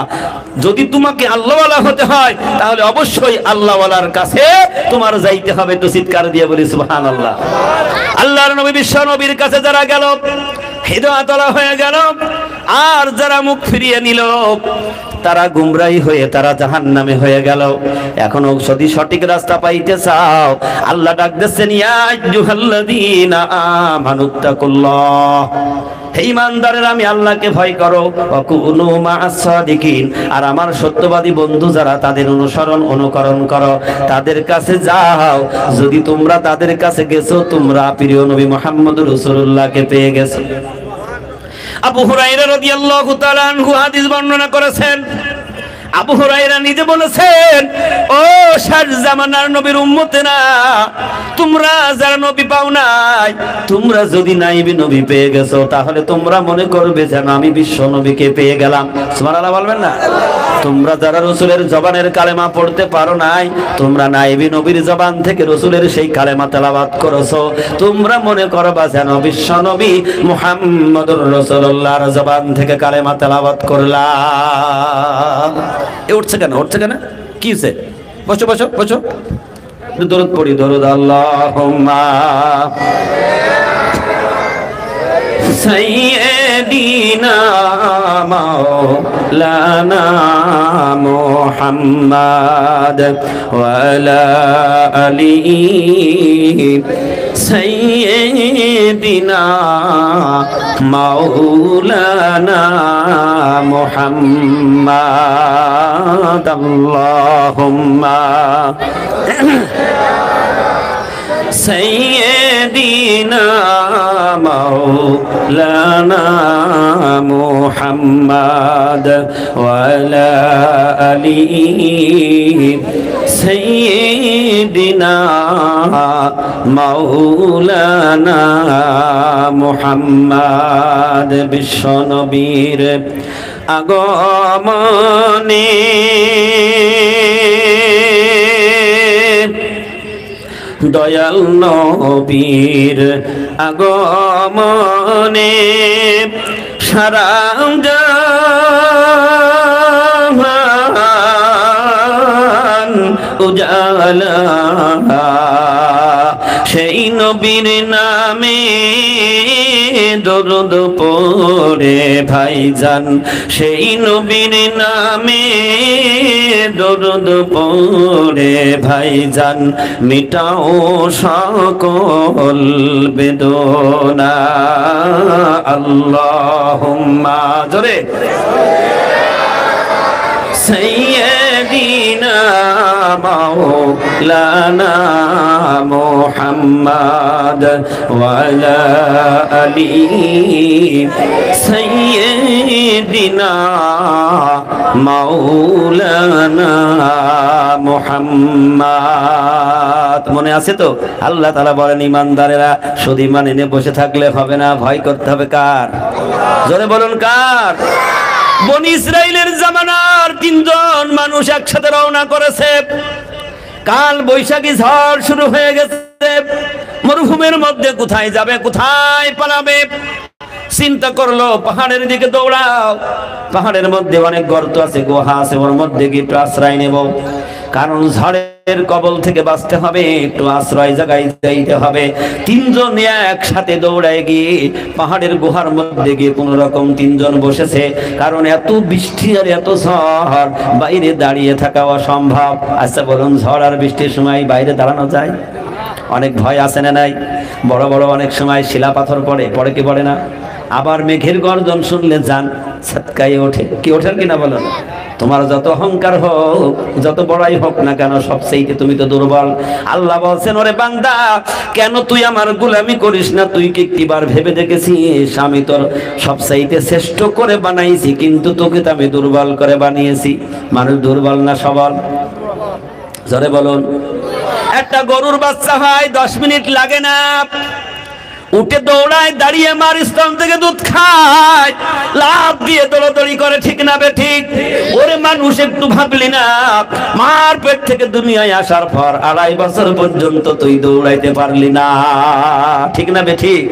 যদি তোমাকে আল্লাহওয়ালা হতে হয়, তাহলে অবশ্যই আল্লাহওয়ালার কাছে তোমার যাইতে হবে। তো চিৎকার দিয়ে বলি সুবহানাল্লাহ। আল্লাহর নবী বিশ্ব নবীর কাছে যারা গেল, হিদায়াতওয়ালা হয়ে গেল, আর যারা মুখ ফিরিয়ে নিল, তারা গুমরাহী হয়ে তারা জাহান্নামে হয়ে গেল। এখনো যদি সঠিক রাস্তা পাইতে চাও, আল্লাহ ডাক দিচ্ছেন, ইয়া আইয়ুহাল্লাযীনা আমানুত্তাকুল্লাহ, হে ঈমানদারেরা আমি আল্লাহকে ভয় করো, ওয়াকুনু মা'আস সাদিকিন, আর আমার সত্যবাদী বন্ধু যারা, তাদের অনুকরণ করো, তাদের কাছে যাও। যদি তোমরা তাদের কাছে গেছো, তোমরা প্রিয় নবী মুহাম্মদুর রাসূলুল্লাহকে পেয়ে গেছো। আবু হুরায়রা রাদিয়াল্লাহু তাআলা আনহু হাদিস বর্ণনা করেছেন। আবু হুরায়রা নিজে বলেছেন, ও শেষ জামানার নবীর উম্মতেরা, তোমরা যারা নবী পাও নাই, তোমরা যদি নাইবি নবী পেয়ে গেছো, তাহলে তোমরা মনে করবে যেন আমি বিশ্ব নবীকে পেয়ে গেলাম। সুবহানাল্লাহ বলবেন না? তোমরা যারা রাসূলের জবানের কালেমা পড়তে পারো নাই, তোমরা নাইবি নবীর জবান থেকে রাসূলের সেই কালেমা তেলাওয়াত করেছো, তোমরা মনে করবা যেন বিশ্ব নবী মুহাম্মদুর রাসূলুল্লাহর জবান থেকে কালেমা তেলাওয়াত করলাম। উঠছে কেন, উঠছে কেন, কি হয়েছে? বসো বসো বসো, দরুদ পড়ি, দরুদ। আল্লাহুম্মা সাইয়্যিদিনা মাওলানা মুহাম্মাদ ওয়া আলা আলিহি সাইয়্যিদিনা মাওলানা মুহাম্মাদ। আল্লাহুম্মা সাইয়্যিদিনা মাওলানা মুহাম্মাদ ওয়া আলা আলিহি সাইয়্যিদিনা মাওলানা মুহাম্মাদ। বিশ্ব নবীর আগমনে দয়াল নবীর আগমনে সারা জাহান উজালা, সেই নবীর নামে দরুদ পড়ে ভাইজান, সেই নবীর নামে দরুদ পড়ে ভাইজান, মিটাও সকল বেদনা। আল্লাহুম্মা জোরে সাইয়্যিদিনা মাওলানা মুহাম্মাদ ওয়া আলা আলিহি সাইয়্যিদিনা মাওলানা মুহাম্মাদ। মনে আছে তো? আল্লাহ তাআলা বলেন, ঈমানদারেরা শুধু ঈমান এনে বসে থাকলে হবে না, ভয় করতে হবে কার? জোরে বলুন কার? বনি ইসরাইলের জামানার 3 জন মানুষ একসাথে রওনা করেছে। কাল বৈশাখী ঝড় শুরু হয়ে গেছে, মরুভূমির মধ্যে কোথায় যাবে, কোথায় পালাবে? চিন্তা করলো পাহাড়ের দিকে দৌড়াও, পাহাড়ের মধ্যে অনেক গর্ত আছে, গুহা আছে, ওর মধ্যে গিয়ে একটু আশ্রয় নেব, কারণ ঝড়ের কবল থেকে বাঁচতে হবে, একটু আশ্রয় জায়গায় যাইতে হবে। 3 জন একসাথে দৌড়ায় গিয়ে পাহাড়ের গুহার মধ্যে গিয়ে কোন রকম 3 জন বসেছে, কারণ এত বৃষ্টি আর এত ঝড়, বাইরে দাঁড়িয়ে থাকা অসম্ভব। আচ্ছা বলুন, ঝড় আর বৃষ্টির সময় বাইরে দাঁড়ানো যায়? অনেক ভয় আছে না নাই? বড় বড় অনেক সময় শিলা পাথর পড়ে কি পড়ে না? আবার মেঘের গর্জন শুনলে জান ছাতকায়ে ওঠে, কি ওঠেন কিনা বলো? তোমার যত অহংকার হোক, যত বড়াই হোক না কেন, সবচেয়ে তুমি তো দুর্বল। আল্লাহ বলছেন, ওরে বান্দা, কেন তুই আমার গোলামি করিস না? তুই কি একটিবার ভেবে দেখেছিস আমি তোর সবচাইতে শ্রেষ্ঠ করে বানাইছি, কিন্তু তোকে তো আমি দুর্বল করে বানিয়েছি। মানুষ দুর্বল না সবল? জোরে বলুন। একটা গরুর বাচ্চা হয়, 10 মিনিট লাগে না, উঠে দৌড়ায়, দাঁড়িয়ে মার স্তন থেকে দুধ খায়, লাফ দিয়ে দৌড়াদৌড়ি করে, ঠিক না বে ঠিক? ওরে মানুষ, একটু ভাবলি না মার পেট থেকে দুনিয়ায় আসার পর 2.5 বছর পর্যন্ত তুই দৌড়াইতে পারলি না, ঠিক না বে ঠিক?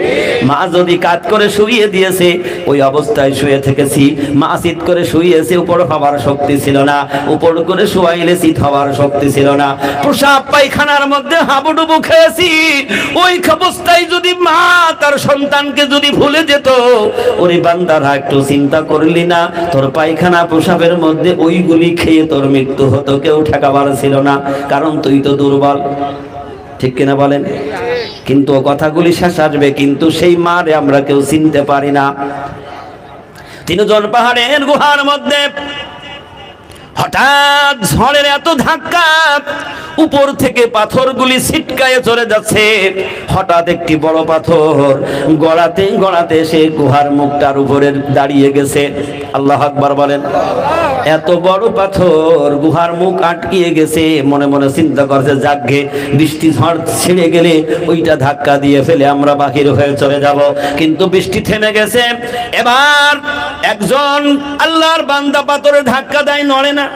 মা যদি কাজ করে শুইয়ে দিয়েছে, ওই অবস্থায় শুয়ে থেকেছি, মা শীত করে শুইয়েছে, উপর হওয়ার শক্তি ছিল না, উপর করে শুয়াইলে শীত হওয়ার শক্তি ছিল না, প্রসাব পায়খানার মধ্যে হাবুডুবু খেয়েছি, ওই অবস্থায় যদি মা তার সন্তানকে যদি ভুলে যেত, ওরে বান্দারা একটু চিন্তা করলি না তোর পায়খানা প্রসাবের মধ্যে ওইগুলি খেয়ে তোর মৃত্যু হতো, কেউ ঠেকাবার ছিল না, কারণ তুই তো দুর্বল, ঠিক কিনা বলেন? কিন্তু ও কথাগুলি শেষ আসবে, কিন্তু সেই মারে আমরা কেউ চিনতে পারি না। 3 জন পাহাড়ের গুহার মধ্যে, হঠাৎ ঝড়ের এত ধাক্কা, উপর থেকে পাথরগুলি ছিটকায়ে চলে যাচ্ছে। হঠাৎ একটি বড় পাথর গড়াতে গড়াতে সে গুহার মুখটার উপরে দাঁড়িয়ে গেছে। আল্লাহু আকবার বলেন। এত বড় পাথর গুহার মুখ আটকিয়ে গেছে। মনে মনে চিন্তা করছে, যাকগে বৃষ্টি ঝড় ছেড়ে গেলে ওইটা ধাক্কা দিয়ে ফেলে আমরা বাহির হয়ে চলে যাব। কিন্তু বৃষ্টি থেমে গেছে। এবার একজন আল্লাহর বান্দা পাথরে ধাক্কা দেয়, নড়ে না,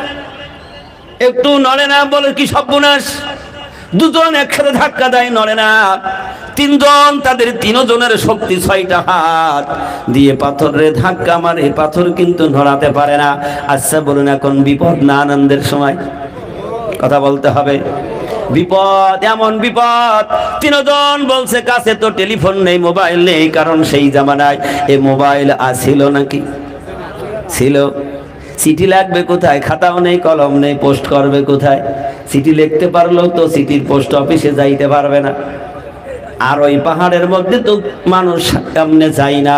একটু নড়ে না, বলে কি সর্বনাশ। 2 জন একসাথে ধাক্কা দেয়, নড়ে না। 3 জন, তাদের 3 জনের শক্তি 6টা হাত দিয়ে পাথরের ধাক্কা মারে, পাথর কিন্তু নড়াতে পারে না। আচ্ছা বলুন, এখন বিপদ না আনন্দের সময়? কথা বলতে হবে। বিপদ, এমন বিপদ। 3 জন বলছে, কাছে তো টেলিফোন নেই, মোবাইল নেই, কারণ সেই জামানায় এ মোবাইল আসিল নাকি? ছিল। চিঠি লাগবে কোথায়? খাতাও নেই, কলম নেই, পোস্ট করবে কোথায়? চিঠি লিখতে পারলো তো চিঠির পোস্ট অফিসে যাইতে পারবে না। আর ওই পাহাড়ের মধ্যে তো মানুষ সামনে যায় না,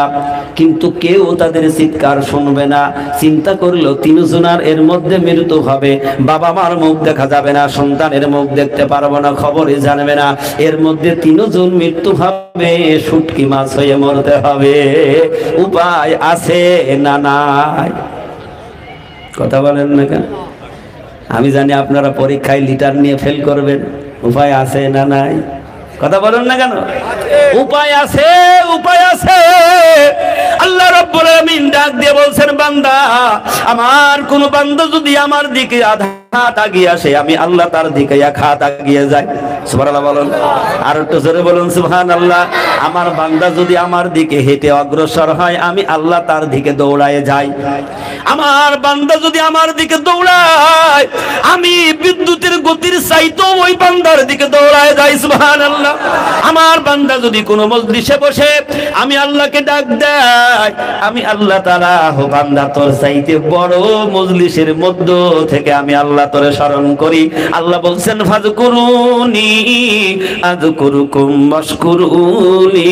কিন্তু কেউ তাদের চিৎকার শুনবে না। চিন্তা করলো 3 জনার এর মধ্যে মৃত্যু হবে, বাবা মার মুখ দেখা যাবে না, সন্তানের মুখ দেখতে পারবো না, খবরই জানবে না, এর মধ্যে 3 জন মৃত্যু হবে, শুটকি মাছ হয়ে মরতে হবে। উপায় আছে না নাই? কথা বলেন না কেন? আমি জানি আপনারা পরীক্ষায় লিটার নিয়ে ফেল করবেন। উপায় আছে না নাই? কথা বলেন না কেন? উপায় আছে, উপায় আছে। আল্লাহ রাব্বুল আলামিন ডাক দিয়ে বলছেন, বান্দা আমার, কোন বান্দা যদি আমার দিকে আধা হাত আগিয়ে আসে, আমি আল্লাহ তার দিকে 1 হাত আগিয়ে যাই। সুবহানাল্লাহ বলুন। আর একটু জোরে বলুন সুবহানাল্লাহ। আমার বান্দা যদি আমার দিকে হেঁটে অগ্রসর হয়, আমি আল্লাহ তার দিকে দৌড়ায় যাই। আমার বান্দা যদি আমার দিকে দৌড়ায়, আমি বিদ্যুতের গতির চাইতেও ওই বান্দার দিকে দৌড়ায় যাই। সুবহানাল্লাহ। আমার বান্দা যদি কোনো মজলিসে বসে আমি আল্লাহকে ডাক দেয়, আমি আল্লাহ তাআলা, ও বান্দা তোর চাইতে বড় মজলিসের মধ্য থেকে আমি আল্লাহ তোরে স্মরণ করি। আল্লাহ বলছেন, ফাযকুরুনি আযকুরুকুম ওয়াশকুরুনি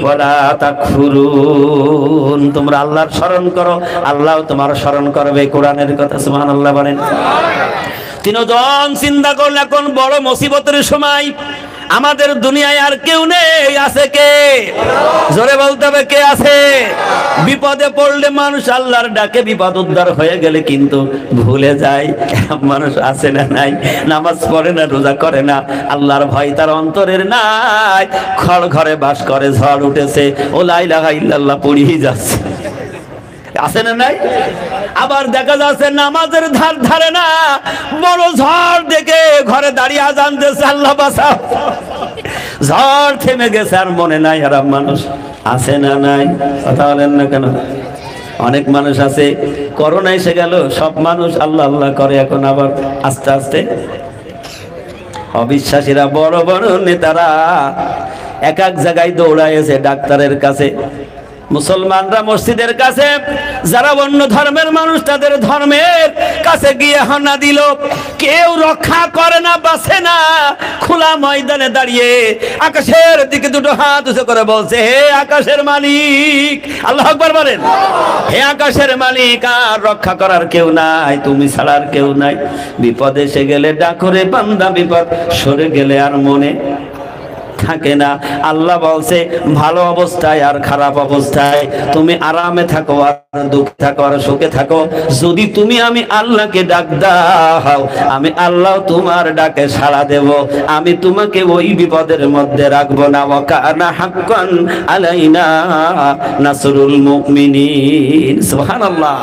ওয়ালা তাকফুরুন। তোমরা আল্লাহর স্মরণ করো, আল্লাহ তোমার স্মরণ করবে। কোরআনের কথা। সুবহানাল্লাহ বলেন। 3 জন চিন্তা করলে এখন বড় মুসিবতের সময়, আমাদের দুনিয়ায় আর কেউ নেই, আছে কে? জোরে বলতে হবে, কে আছে? বিপদে পড়লে মানুষ আল্লাহর ডাকে বিপদ উদ্ধার হয়ে গেলে কিন্তু ভুলে যায় মানুষ আছে না নাই, নামাজ পড়ে না, রোজা করে না, আল্লাহর ভয় তার অন্তরের নাই, খড় ঘরে বাস করে, ঝড় উঠেছে, ও লা ইলাহা ইল্লাল্লাহ পড়িয়ে যাচ্ছে। আছে না নাই? আবার দেখা যাচ্ছে নামাজের ধার ধারে না, বড় ঝড় দেখে ঘরে দাঁড়িয়ে আজান দিয়েছে, আল্লাহ বাঁচাও। ঝড় থেমে গেছে আর মনে নাই আরাম মানুষ আছে না নাই? কথা বলেন না কেন? অনেক মানুষ আছে, করোনা এসে গেল, সব মানুষ আল্লাহ আল্লাহ করে, এখন আবার আস্তে আস্তে অবিশ্বাসীরা বড় বড় নেতারা এক এক জায়গায় দৌড়াইছে ডাক্তারের কাছে, মুসলমানরা মসজিদের কাছে, যারা অন্য ধর্মের মানুষ তাদের ধর্মের কাছে গিয়ে হানা দিল। কেউ রক্ষা করে না, বাঁচে না। খোলা ময়দানে দাঁড়িয়ে আকাশের দিকে দুটো হাত উঁচু করে বলছে, হে আকাশের মালিক, আল্লাহু আকবার বলেন, হে আকাশের মালিক, আর রক্ষা করার কেউ নাই, তুমি ছাড়া আর কেউ নাই। বিপদ এসে গেলে ডাকো রে বান্দা, বিপদ সরে গেলে আর মনে থাকে না। আল্লাহ বলছে, ভালো অবস্থায় আর খারাপ অবস্থায় তুমি আরামে থাকো আর দুঃখে থাকো আর সুখে থাকো, যদি তুমি আমি আল্লাহকে ডাক দাও, আমি আল্লাহ তোমার ডাকে সাড়া দেব, আমি তোমাকে ওই বিপদের মধ্যে রাখবো না। ওয়া কানা হাক্কান আলাইনা নাসরুল মুমিনিন। সুবহানাল্লাহ।